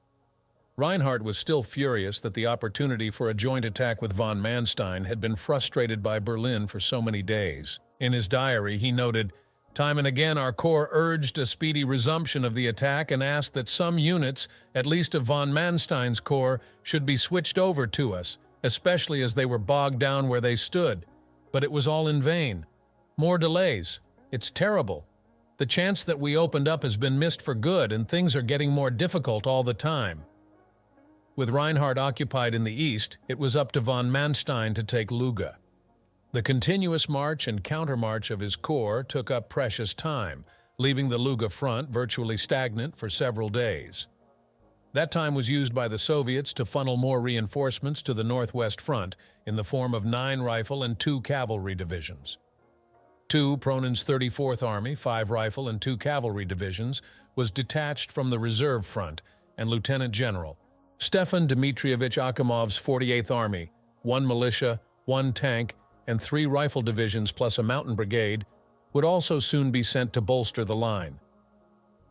Reinhardt was still furious that the opportunity for a joint attack with von Manstein had been frustrated by Berlin for so many days. In his diary, he noted, "Time and again our corps urged a speedy resumption of the attack and asked that some units, at least of von Manstein's corps, should be switched over to us, especially as they were bogged down where they stood. But it was all in vain. More delays. It's terrible." The chance that we opened up has been missed for good, and things are getting more difficult all the time." With Reinhardt occupied in the east, it was up to von Manstein to take Luga. The continuous march and countermarch of his corps took up precious time, leaving the Luga front virtually stagnant for several days. That time was used by the Soviets to funnel more reinforcements to the northwest front in the form of 9 rifle and 2 cavalry divisions. 2 Pronin's 34th Army, 5 rifle and 2 cavalry divisions, was detached from the reserve front, and Lieutenant General Stefan Dmitrievich Akimov's 48th Army, 1 militia, 1 tank, and 3 rifle divisions plus a mountain brigade would also soon be sent to bolster the line.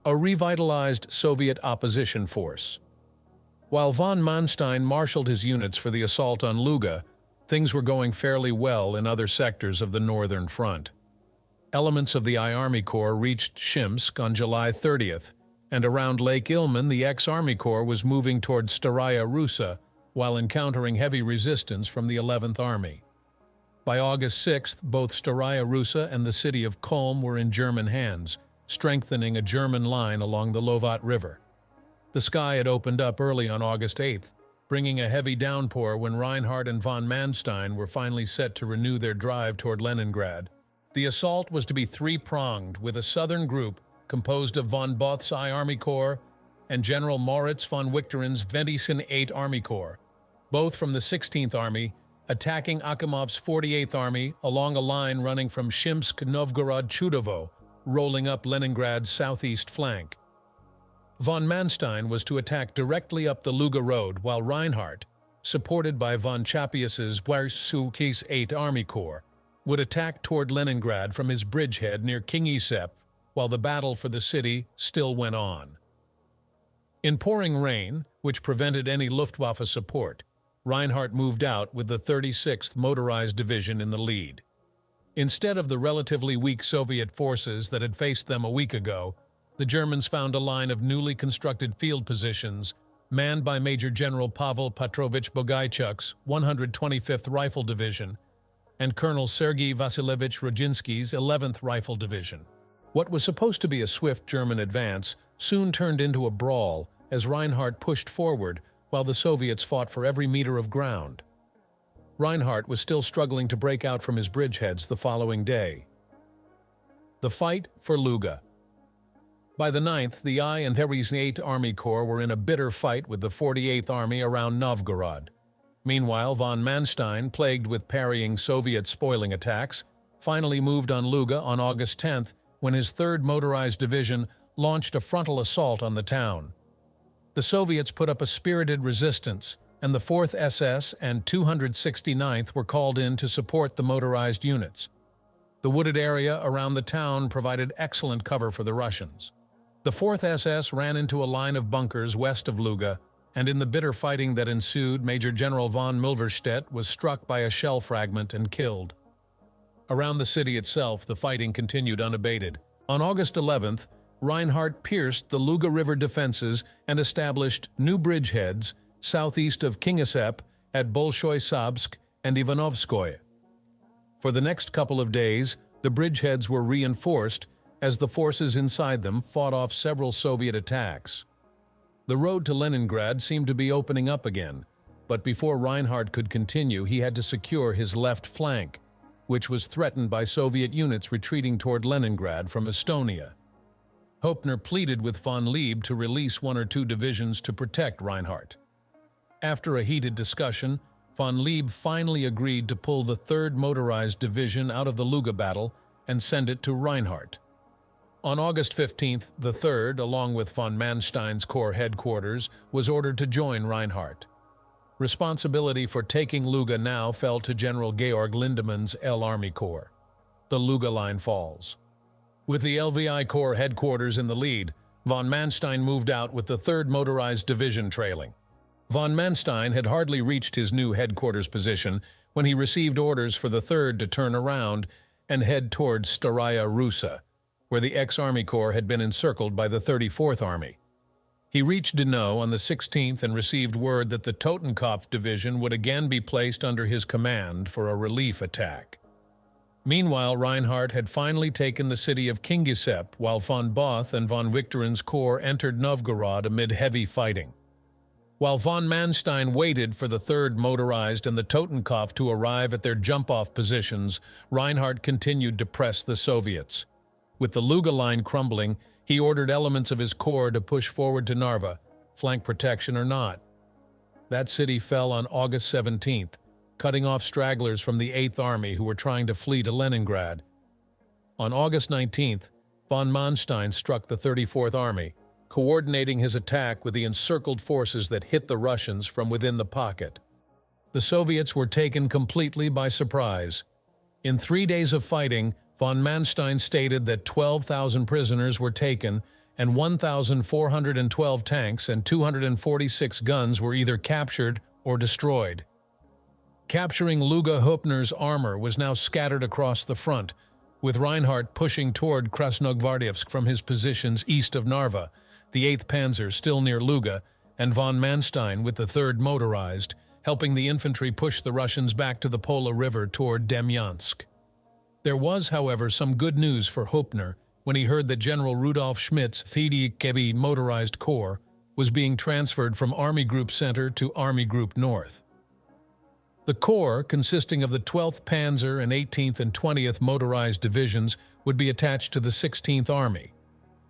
A revitalized Soviet opposition force. While von Manstein marshaled his units for the assault on Luga, things were going fairly well in other sectors of the northern front. Elements of the I Army Corps reached Shimsk on July 30th, and around Lake Ilmen the ex-Army Corps was moving toward Staraya Russa while encountering heavy resistance from the 11th Army. By August 6th, both Staraya Russa and the city of Kolm were in German hands, strengthening a German line along the Lovat River. The sky had opened up early on August 8th, bringing a heavy downpour when Reinhardt and von Manstein were finally set to renew their drive toward Leningrad. The assault was to be 3-pronged, with a southern group composed of von Both's I Army Corps and General Moritz von Wichteren's 27th 8th Army Corps, both from the 16th Army, attacking Akimov's 48th Army along a line running from Shimsk-Novgorod-Chudovo, rolling up Leningrad's southeast flank. Von Manstein was to attack directly up the Luga road, while Reinhardt, supported by von Chapius's Wierzbicki's 8th Army Corps, would attack toward Leningrad from his bridgehead near Kingisepp, while the battle for the city still went on. In pouring rain, which prevented any Luftwaffe support, Reinhardt moved out with the 36th Motorized Division in the lead. Instead of the relatively weak Soviet forces that had faced them a week ago, the Germans found a line of newly constructed field positions manned by Major General Pavel Petrovich Bogaichuk's 125th Rifle Division and Colonel Sergei Vasilievich Roginsky's 11th Rifle Division. What was supposed to be a swift German advance soon turned into a brawl as Reinhardt pushed forward while the Soviets fought for every meter of ground. Reinhardt was still struggling to break out from his bridgeheads the following day. The fight for Luga. By the 9th, the I and 8th Army Corps were in a bitter fight with the 48th Army around Novgorod. Meanwhile, von Manstein, plagued with parrying Soviet spoiling attacks, finally moved on Luga on August 10th when his 3rd Motorized Division launched a frontal assault on the town. The Soviets put up a spirited resistance, and the 4th SS and 269th were called in to support the motorized units. The wooded area around the town provided excellent cover for the Russians. The 4th SS ran into a line of bunkers west of Luga, and in the bitter fighting that ensued, Major General von Milverstedt was struck by a shell fragment and killed. Around the city itself, the fighting continued unabated. On August 11th, Reinhardt pierced the Luga River defenses and established new bridgeheads southeast of Kingisepp at Bolshoy-Sabsk and Ivanovskoye. For the next couple of days, the bridgeheads were reinforced as the forces inside them fought off several Soviet attacks. The road to Leningrad seemed to be opening up again, but before Reinhardt could continue, he had to secure his left flank, which was threatened by Soviet units retreating toward Leningrad from Estonia. Höppner pleaded with von Lieb to release 1 or 2 divisions to protect Reinhardt. After a heated discussion, von Lieb finally agreed to pull the 3rd Motorized Division out of the Luga battle and send it to Reinhardt. On August 15th, the 3rd, along with von Manstein's Corps headquarters, was ordered to join Reinhardt. Responsibility for taking Luga now fell to General Georg Lindemann's L Army Corps. The Luga line falls. With the LVI Corps headquarters in the lead, von Manstein moved out with the 3rd Motorized Division trailing. Von Manstein had hardly reached his new headquarters position when he received orders for the 3rd to turn around and head toward Staraya Russa, where the ex-Army Corps had been encircled by the 34th Army. He reached Dinant on the 16th and received word that the Totenkopf Division would again be placed under his command for a relief attack. Meanwhile, Reinhardt had finally taken the city of Kingisepp, while von Both and von Victorin's corps entered Novgorod amid heavy fighting. While von Manstein waited for the 3rd Motorized and the Totenkopf to arrive at their jump-off positions, Reinhardt continued to press the Soviets. With the Luga line crumbling, he ordered elements of his corps to push forward to Narva, flank protection or not. That city fell on August 17th, cutting off stragglers from the 8th Army who were trying to flee to Leningrad. On August 19th, von Manstein struck the 34th Army, coordinating his attack with the encircled forces that hit the Russians from within the pocket. The Soviets were taken completely by surprise. In 3 days of fighting, von Manstein stated that 12,000 prisoners were taken and 1,412 tanks and 246 guns were either captured or destroyed. Capturing Luga Höppner's armor was now scattered across the front, with Reinhardt pushing toward Krasnogvardeyevsk from his positions east of Narva, the 8th Panzer still near Luga, and von Manstein with the 3rd Motorized, helping the infantry push the Russians back to the Pola River toward Demyansk. There was, however, some good news for Höppner when he heard that General Rudolf Schmidt's 3. Motorized Corps was being transferred from Army Group Center to Army Group North. The corps, consisting of the 12th Panzer and 18th and 20th Motorized Divisions, would be attached to the 16th Army,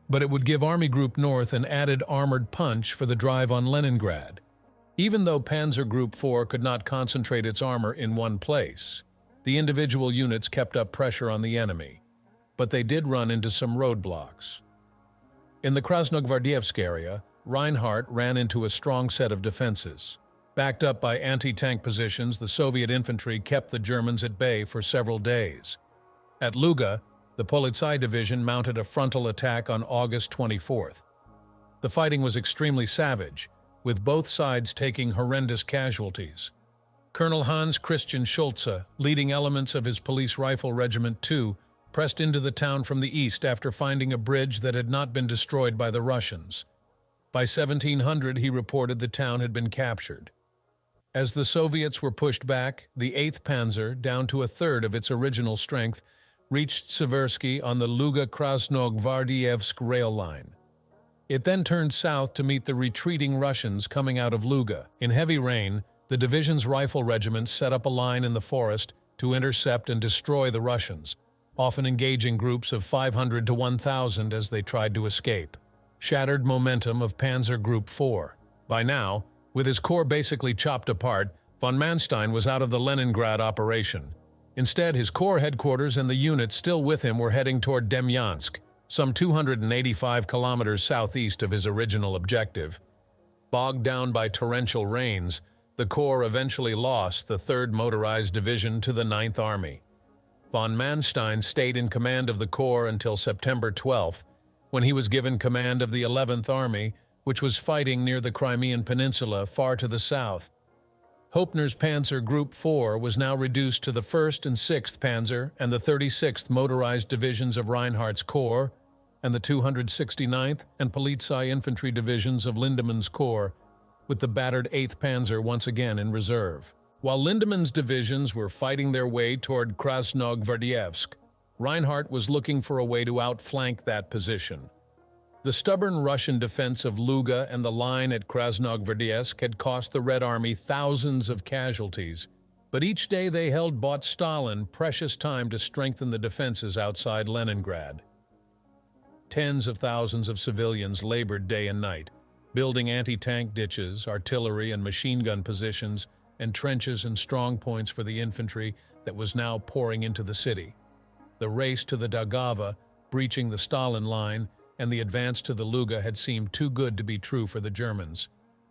but it would give Army Group North an added armored punch for the drive on Leningrad. Even though Panzer Group 4 could not concentrate its armor in one place, the individual units kept up pressure on the enemy, but they did run into some roadblocks. In the Krasnogvardeyevsk area, Reinhardt ran into a strong set of defenses. Backed up by anti-tank positions, the Soviet infantry kept the Germans at bay for several days. At Luga, the Polizei Division mounted a frontal attack on August 24th. The fighting was extremely savage, with both sides taking horrendous casualties. Colonel Hans Christian Schulze, leading elements of his Police Rifle Regiment 2, pressed into the town from the east after finding a bridge that had not been destroyed by the Russians. By 1700, he reported the town had been captured. As the Soviets were pushed back, the 8th Panzer, down to a third of its original strength, reached Seversky on the Luga-Krasnogvardeyevsk rail line. It then turned south to meet the retreating Russians coming out of Luga. In heavy rain, the division's rifle regiments set up a line in the forest to intercept and destroy the Russians, often engaging groups of 500 to 1,000 as they tried to escape. Shattered momentum of Panzer Group 4. By now, with his corps basically chopped apart, von Manstein was out of the Leningrad operation. Instead, his corps headquarters and the units still with him were heading toward Demyansk, some 285 kilometers southeast of his original objective. Bogged down by torrential rains, the corps eventually lost the 3rd Motorized Division to the 9th Army. Von Manstein stayed in command of the corps until September 12th, when he was given command of the 11th Army, which was fighting near the Crimean Peninsula far to the south. Höppner's Panzer Group 4 was now reduced to the 1st and 6th Panzer and the 36th Motorized Divisions of Reinhardt's Corps and the 269th and Polizei Infantry Divisions of Lindemann's Corps, with the battered 8th Panzer once again in reserve. While Lindemann's divisions were fighting their way toward Krasnogvardeyevsk, Reinhardt was looking for a way to outflank that position. The stubborn Russian defense of Luga and the line at Krasnogvardeyevsk had cost the Red Army thousands of casualties, but each day they held bought Stalin precious time to strengthen the defenses outside Leningrad. Tens of thousands of civilians labored day and night, building anti-tank ditches, artillery and machine gun positions, and trenches and strong points for the infantry that was now pouring into the city. The race to the Daugava, breaching the Stalin line, and the advance to the Luga had seemed too good to be true for the Germans.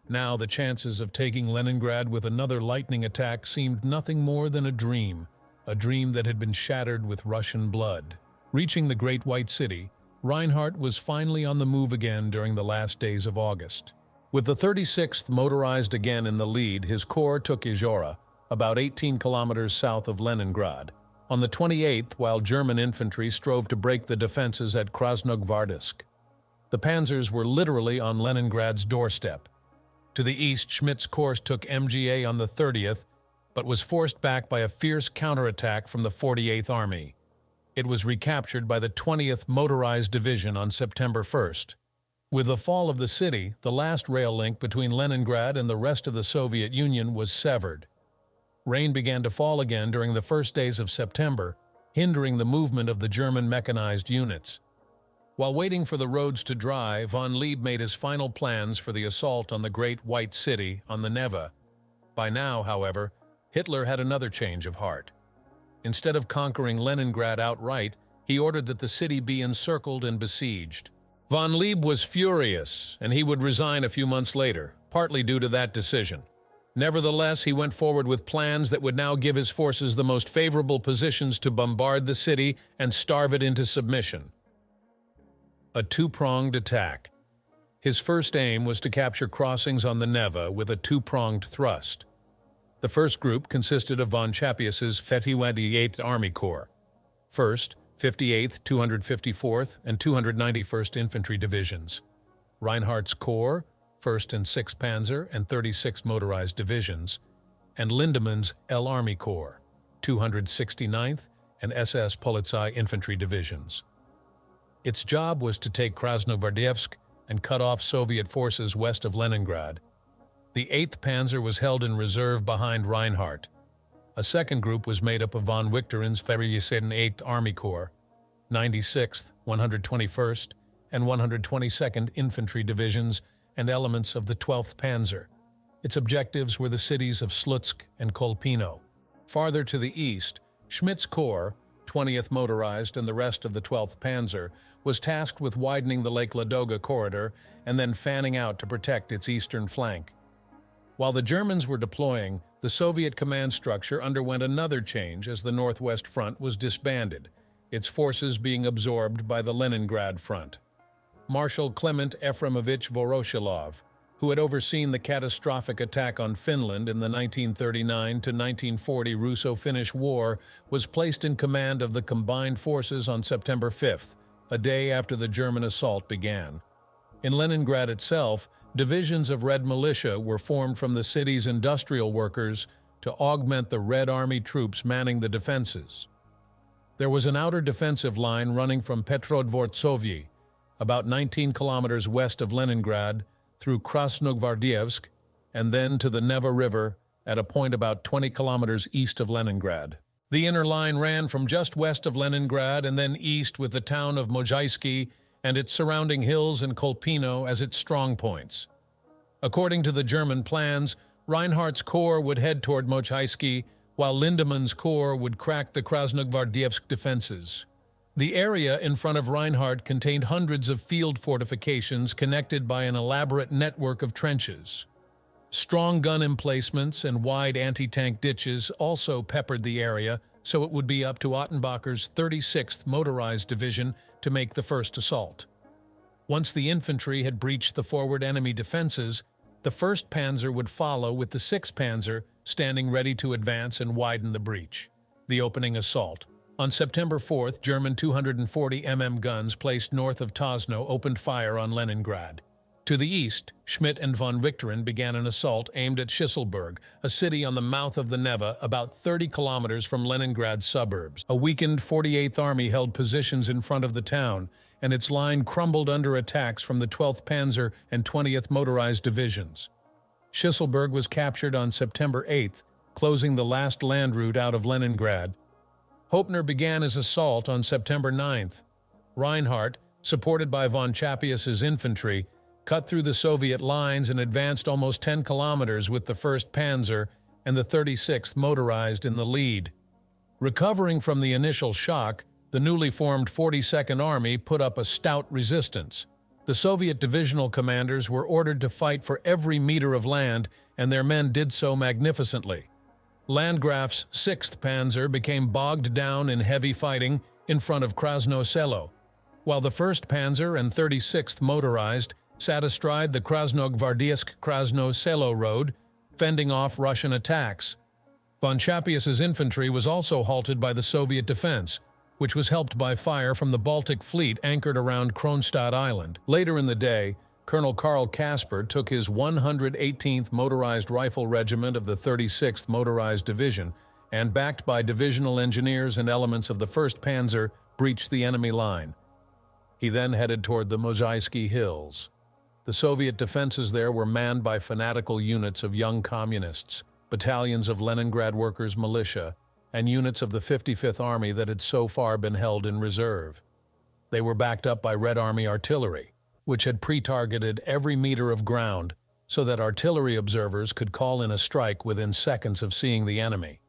Now the chances of taking Leningrad with another lightning attack seemed nothing more than a dream that had been shattered with Russian blood. Reaching the Great White City, Reinhardt was finally on the move again during the last days of August. With the 36th Motorized again in the lead, his corps took Izhora, about 18 kilometers south of Leningrad. On the 28th, while German infantry strove to break the defenses at Krasnogvardeyevsk, the panzers were literally on Leningrad's doorstep. To the east, Schmidt's corps took MGA on the 30th, but was forced back by a fierce counterattack from the 48th Army. It was recaptured by the 20th Motorized Division on September 1st. With the fall of the city, the last rail link between Leningrad and the rest of the Soviet Union was severed. Rain began to fall again during the first days of September, hindering the movement of the German mechanized units. While waiting for the roads to dry, von Lieb made his final plans for the assault on the Great White City on the Neva. By now, however, Hitler had another change of heart. Instead of conquering Leningrad outright, he ordered that the city be encircled and besieged. Von Lieb was furious, and he would resign a few months later, partly due to that decision. Nevertheless, he went forward with plans that would now give his forces the most favorable positions to bombard the city and starve it into submission. A two-pronged attack. His first aim was to capture crossings on the Neva with a two-pronged thrust. The first group consisted of von Chappuis's 58th Army Corps, 1st, 58th, 254th, and 291st Infantry Divisions, Reinhardt's Corps, 1st and 6th Panzer and 36 Motorized Divisions, and Lindemann's L Army Corps, 269th and SS Polizei Infantry Divisions. Its job was to take Krasnogvardeyevsk and cut off Soviet forces west of Leningrad. The 8th Panzer was held in reserve behind Reinhardt. A second group was made up of von Wichteren's 8th Army Corps, 96th, 121st, and 122nd Infantry Divisions, and elements of the 12th Panzer. Its objectives were the cities of Slutsk and Kolpino. Farther to the east, Schmidt's Corps, 20th Motorized and the rest of the 12th Panzer, was tasked with widening the Lake Ladoga corridor and then fanning out to protect its eastern flank. While the Germans were deploying, the Soviet command structure underwent another change as the Northwest Front was disbanded, its forces being absorbed by the Leningrad Front. Marshal Clement Efremovich Voroshilov, who had overseen the catastrophic attack on Finland in the 1939–1940 Russo-Finnish War, was placed in command of the combined forces on September 5th, a day after the German assault began. In Leningrad itself, divisions of Red Militia were formed from the city's industrial workers to augment the Red Army troops manning the defenses. There was an outer defensive line running from Petrodvortsovye, about 19 kilometers west of Leningrad, through Krasnogvardeyevsk, and then to the Neva River at a point about 20 kilometers east of Leningrad. The inner line ran from just west of Leningrad and then east with the town of Mozhaysky and its surrounding hills and Kolpino as its strong points. According to the German plans, Reinhardt's corps would head toward Mozhaysky, while Lindemann's corps would crack the Krasnogvardeyevsk defenses. The area in front of Reinhardt contained hundreds of field fortifications connected by an elaborate network of trenches. Strong gun emplacements and wide anti-tank ditches also peppered the area, so it would be up to Ottenbacher's 36th Motorized Division to make the first assault. Once the infantry had breached the forward enemy defenses, the 1st Panzer would follow with the 6th Panzer standing ready to advance and widen the breach. The opening assault. On September 4th, German 240 mm guns placed north of Tosno opened fire on Leningrad. To the east, Schmidt and von Wichteren began an assault aimed at Schisselburg, a city on the mouth of the Neva about 30 kilometers from Leningrad's suburbs. A weakened 48th Army held positions in front of the town, and its line crumbled under attacks from the 12th Panzer and 20th Motorized Divisions. Schisselburg was captured on September 8th, closing the last land route out of Leningrad. Hoepner began his assault on September 9th. Reinhardt, supported by von Chappuis's infantry, cut through the Soviet lines and advanced almost 10 kilometers with the 1st Panzer and the 36th Motorized in the lead. Recovering from the initial shock, the newly formed 42nd Army put up a stout resistance. The Soviet divisional commanders were ordered to fight for every meter of land, and their men did so magnificently. Landgraf's 6th Panzer became bogged down in heavy fighting in front of Krasno Selo, while the 1st Panzer and 36th Motorized sat astride the Krasnogvardeyevsk-Krasno Selo road, fending off Russian attacks. Von Chappuis's infantry was also halted by the Soviet defense, which was helped by fire from the Baltic Fleet anchored around Kronstadt Island. Later in the day, Colonel Karl Kasper took his 118th Motorized Rifle Regiment of the 36th Motorized Division and, backed by divisional engineers and elements of the 1st Panzer, breached the enemy line. He then headed toward the Mozhaysky Hills. The Soviet defenses there were manned by fanatical units of young communists, battalions of Leningrad workers' militia, and units of the 55th Army that had so far been held in reserve. They were backed up by Red Army artillery, which had pre-targeted every meter of ground so that artillery observers could call in a strike within seconds of seeing the enemy.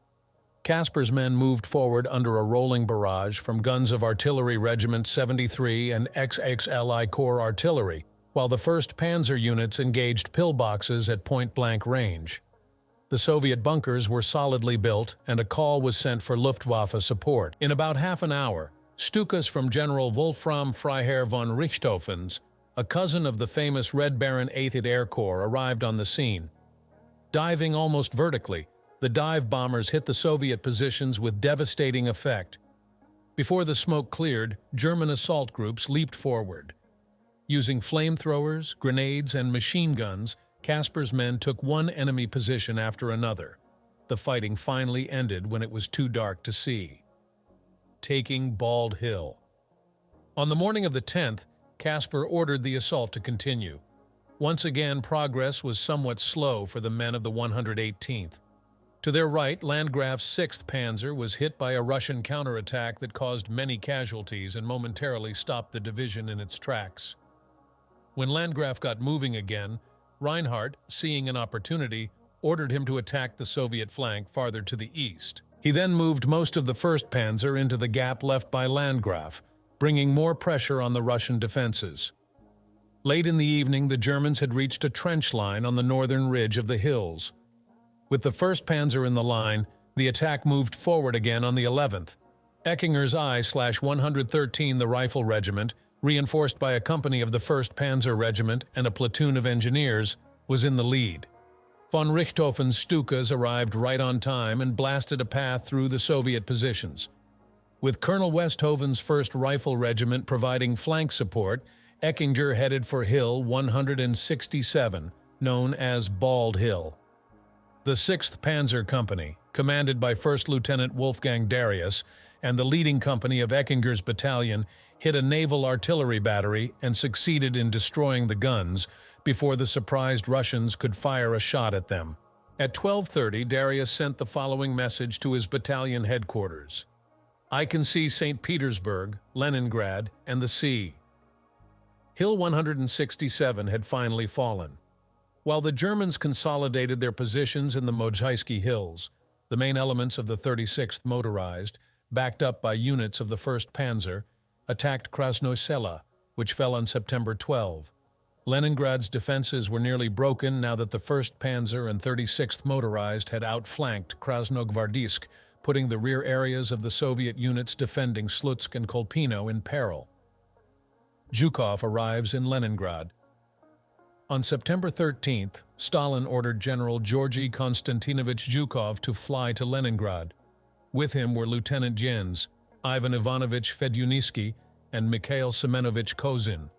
Kasper's men moved forward under a rolling barrage from guns of Artillery Regiment 73 and XXLI Corps Artillery, while the 1st Panzer units engaged pillboxes at point-blank range. The Soviet bunkers were solidly built, and a call was sent for Luftwaffe support. In about half an hour, Stukas from General Wolfram Freiherr von Richthofen's, a cousin of the famous Red Baron 8th Air Corps, arrived on the scene. Diving almost vertically, the dive bombers hit the Soviet positions with devastating effect. Before the smoke cleared, German assault groups leaped forward. Using flamethrowers, grenades, and machine guns, Kasper's men took one enemy position after another. The fighting finally ended when it was too dark to see. Taking Bald Hill. On the morning of the 10th, Kasper ordered the assault to continue. Once again, progress was somewhat slow for the men of the 118th. To their right, Landgraf's 6th Panzer was hit by a Russian counterattack that caused many casualties and momentarily stopped the division in its tracks. When Landgraf got moving again, Reinhardt, seeing an opportunity, ordered him to attack the Soviet flank farther to the east. He then moved most of the 1st Panzer into the gap left by Landgraf, bringing more pressure on the Russian defenses. Late in the evening, the Germans had reached a trench line on the northern ridge of the hills. With the 1st Panzer in the line, the attack moved forward again on the 11th. Eckinger's I/113, the Rifle Regiment, reinforced by a company of the 1st Panzer Regiment and a platoon of engineers, was in the lead. Von Richthofen's Stukas arrived right on time and blasted a path through the Soviet positions. With Colonel Westhoven's 1st Rifle Regiment providing flank support, Eckinger headed for Hill 167, known as Bald Hill. The 6th Panzer Company, commanded by 1st Lieutenant Wolfgang Darius, and the leading company of Eckinger's battalion, hit a naval artillery battery and succeeded in destroying the guns before the surprised Russians could fire a shot at them. At 12:30, Darius sent the following message to his battalion headquarters: "I can see St. Petersburg, Leningrad, and the sea." Hill 167 had finally fallen. While the Germans consolidated their positions in the Mozhaysky Hills, the main elements of the 36th Motorized, backed up by units of the 1st Panzer, attacked Krasnoye Selo, which fell on September 12. Leningrad's defenses were nearly broken now that the 1st Panzer and 36th Motorized had outflanked Krasnogvardisk, putting the rear areas of the Soviet units defending Slutsk and Kolpino in peril. Zhukov arrives in Leningrad. On September 13th, Stalin ordered General Georgy Konstantinovich Zhukov to fly to Leningrad. With him were Lieutenant Gens Ivan Ivanovich Fedyunisky and Mikhail Semenovich Kozin.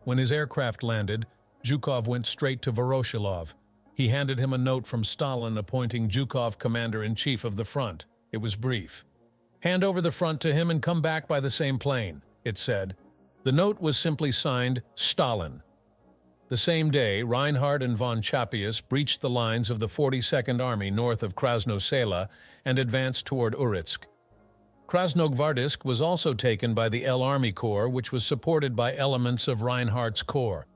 When his aircraft landed, Zhukov went straight to Voroshilov. He handed him a note from Stalin appointing Zhukov commander-in-chief of the front. It was brief. "Hand over the front to him and come back by the same plane," it said. The note was simply signed Stalin. The same day, Reinhardt and von Chapius breached the lines of the 42nd Army north of Krasnoye Selo and advanced toward Uritsk. Krasnogvardisk was also taken by the L Army Corps, which was supported by elements of Reinhardt's corps.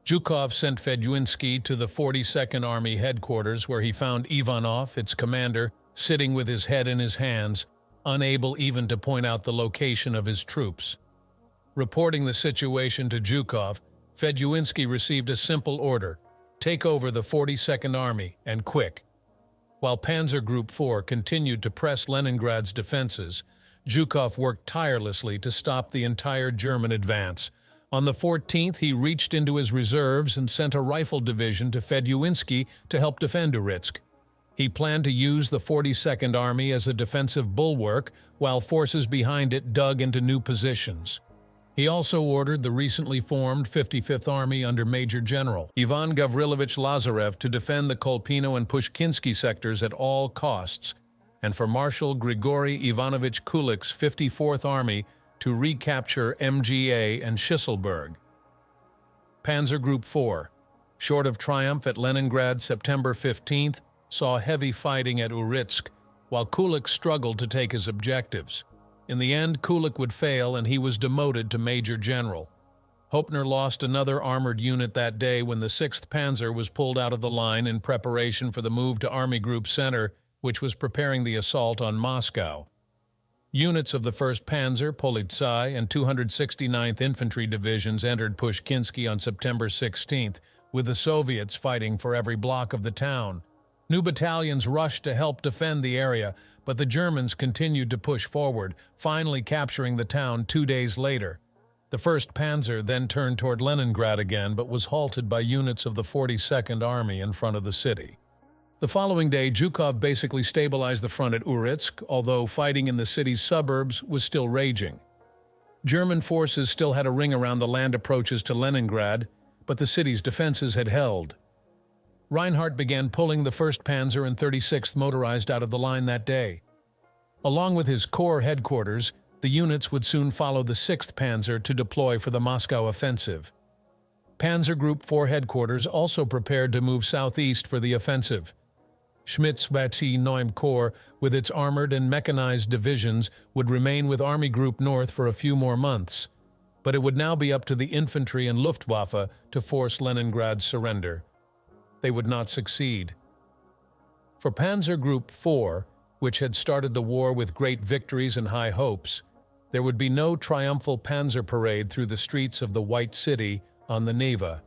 Zhukov sent Fedyuinsky to the 42nd Army headquarters, where he found Ivanov, its commander, sitting with his head in his hands, unable even to point out the location of his troops. Reporting the situation to Zhukov, Fedyuinsky received a simple order: take over the 42nd Army, and quick. While Panzer Group 4 continued to press Leningrad's defenses, Zhukov worked tirelessly to stop the entire German advance. On the 14th, he reached into his reserves and sent a rifle division to Fedyuinsky to help defend Uritsk. He planned to use the 42nd Army as a defensive bulwark, while forces behind it dug into new positions. He also ordered the recently formed 55th Army under Major General Ivan Gavrilovich Lazarev to defend the Kolpino and Pushkinsky sectors at all costs, and for Marshal Grigory Ivanovich Kulik's 54th Army to recapture MGA and Schisselburg. Panzer Group 4, short of triumph at Leningrad September 15th, saw heavy fighting at Uritsk, while Kulik struggled to take his objectives. In the end, Kulik would fail and he was demoted to Major General. Hopner lost another armored unit that day when the 6th Panzer was pulled out of the line in preparation for the move to Army Group Center, which was preparing the assault on Moscow. Units of the 1st Panzer, Politsai, and 269th Infantry Divisions entered Pushkinsky on September 16th, with the Soviets fighting for every block of the town. New battalions rushed to help defend the area, but the Germans continued to push forward, finally capturing the town 2 days later. The 1st Panzer then turned toward Leningrad again, but was halted by units of the 42nd Army in front of the city. The following day, Zhukov basically stabilized the front at Uritsk, although fighting in the city's suburbs was still raging. German forces still had a ring around the land approaches to Leningrad, but the city's defenses had held. Reinhardt began pulling the 1st Panzer and 36th Motorized out of the line that day. Along with his corps headquarters, the units would soon follow the 6th Panzer to deploy for the Moscow offensive. Panzer Group 4 headquarters also prepared to move southeast for the offensive. Schmidt's 9 Corps, with its armored and mechanized divisions, would remain with Army Group North for a few more months, but it would now be up to the infantry and Luftwaffe to force Leningrad's surrender. They would not succeed. For Panzer Group 4, which had started the war with great victories and high hopes, there would be no triumphal panzer parade through the streets of the White City on the Neva.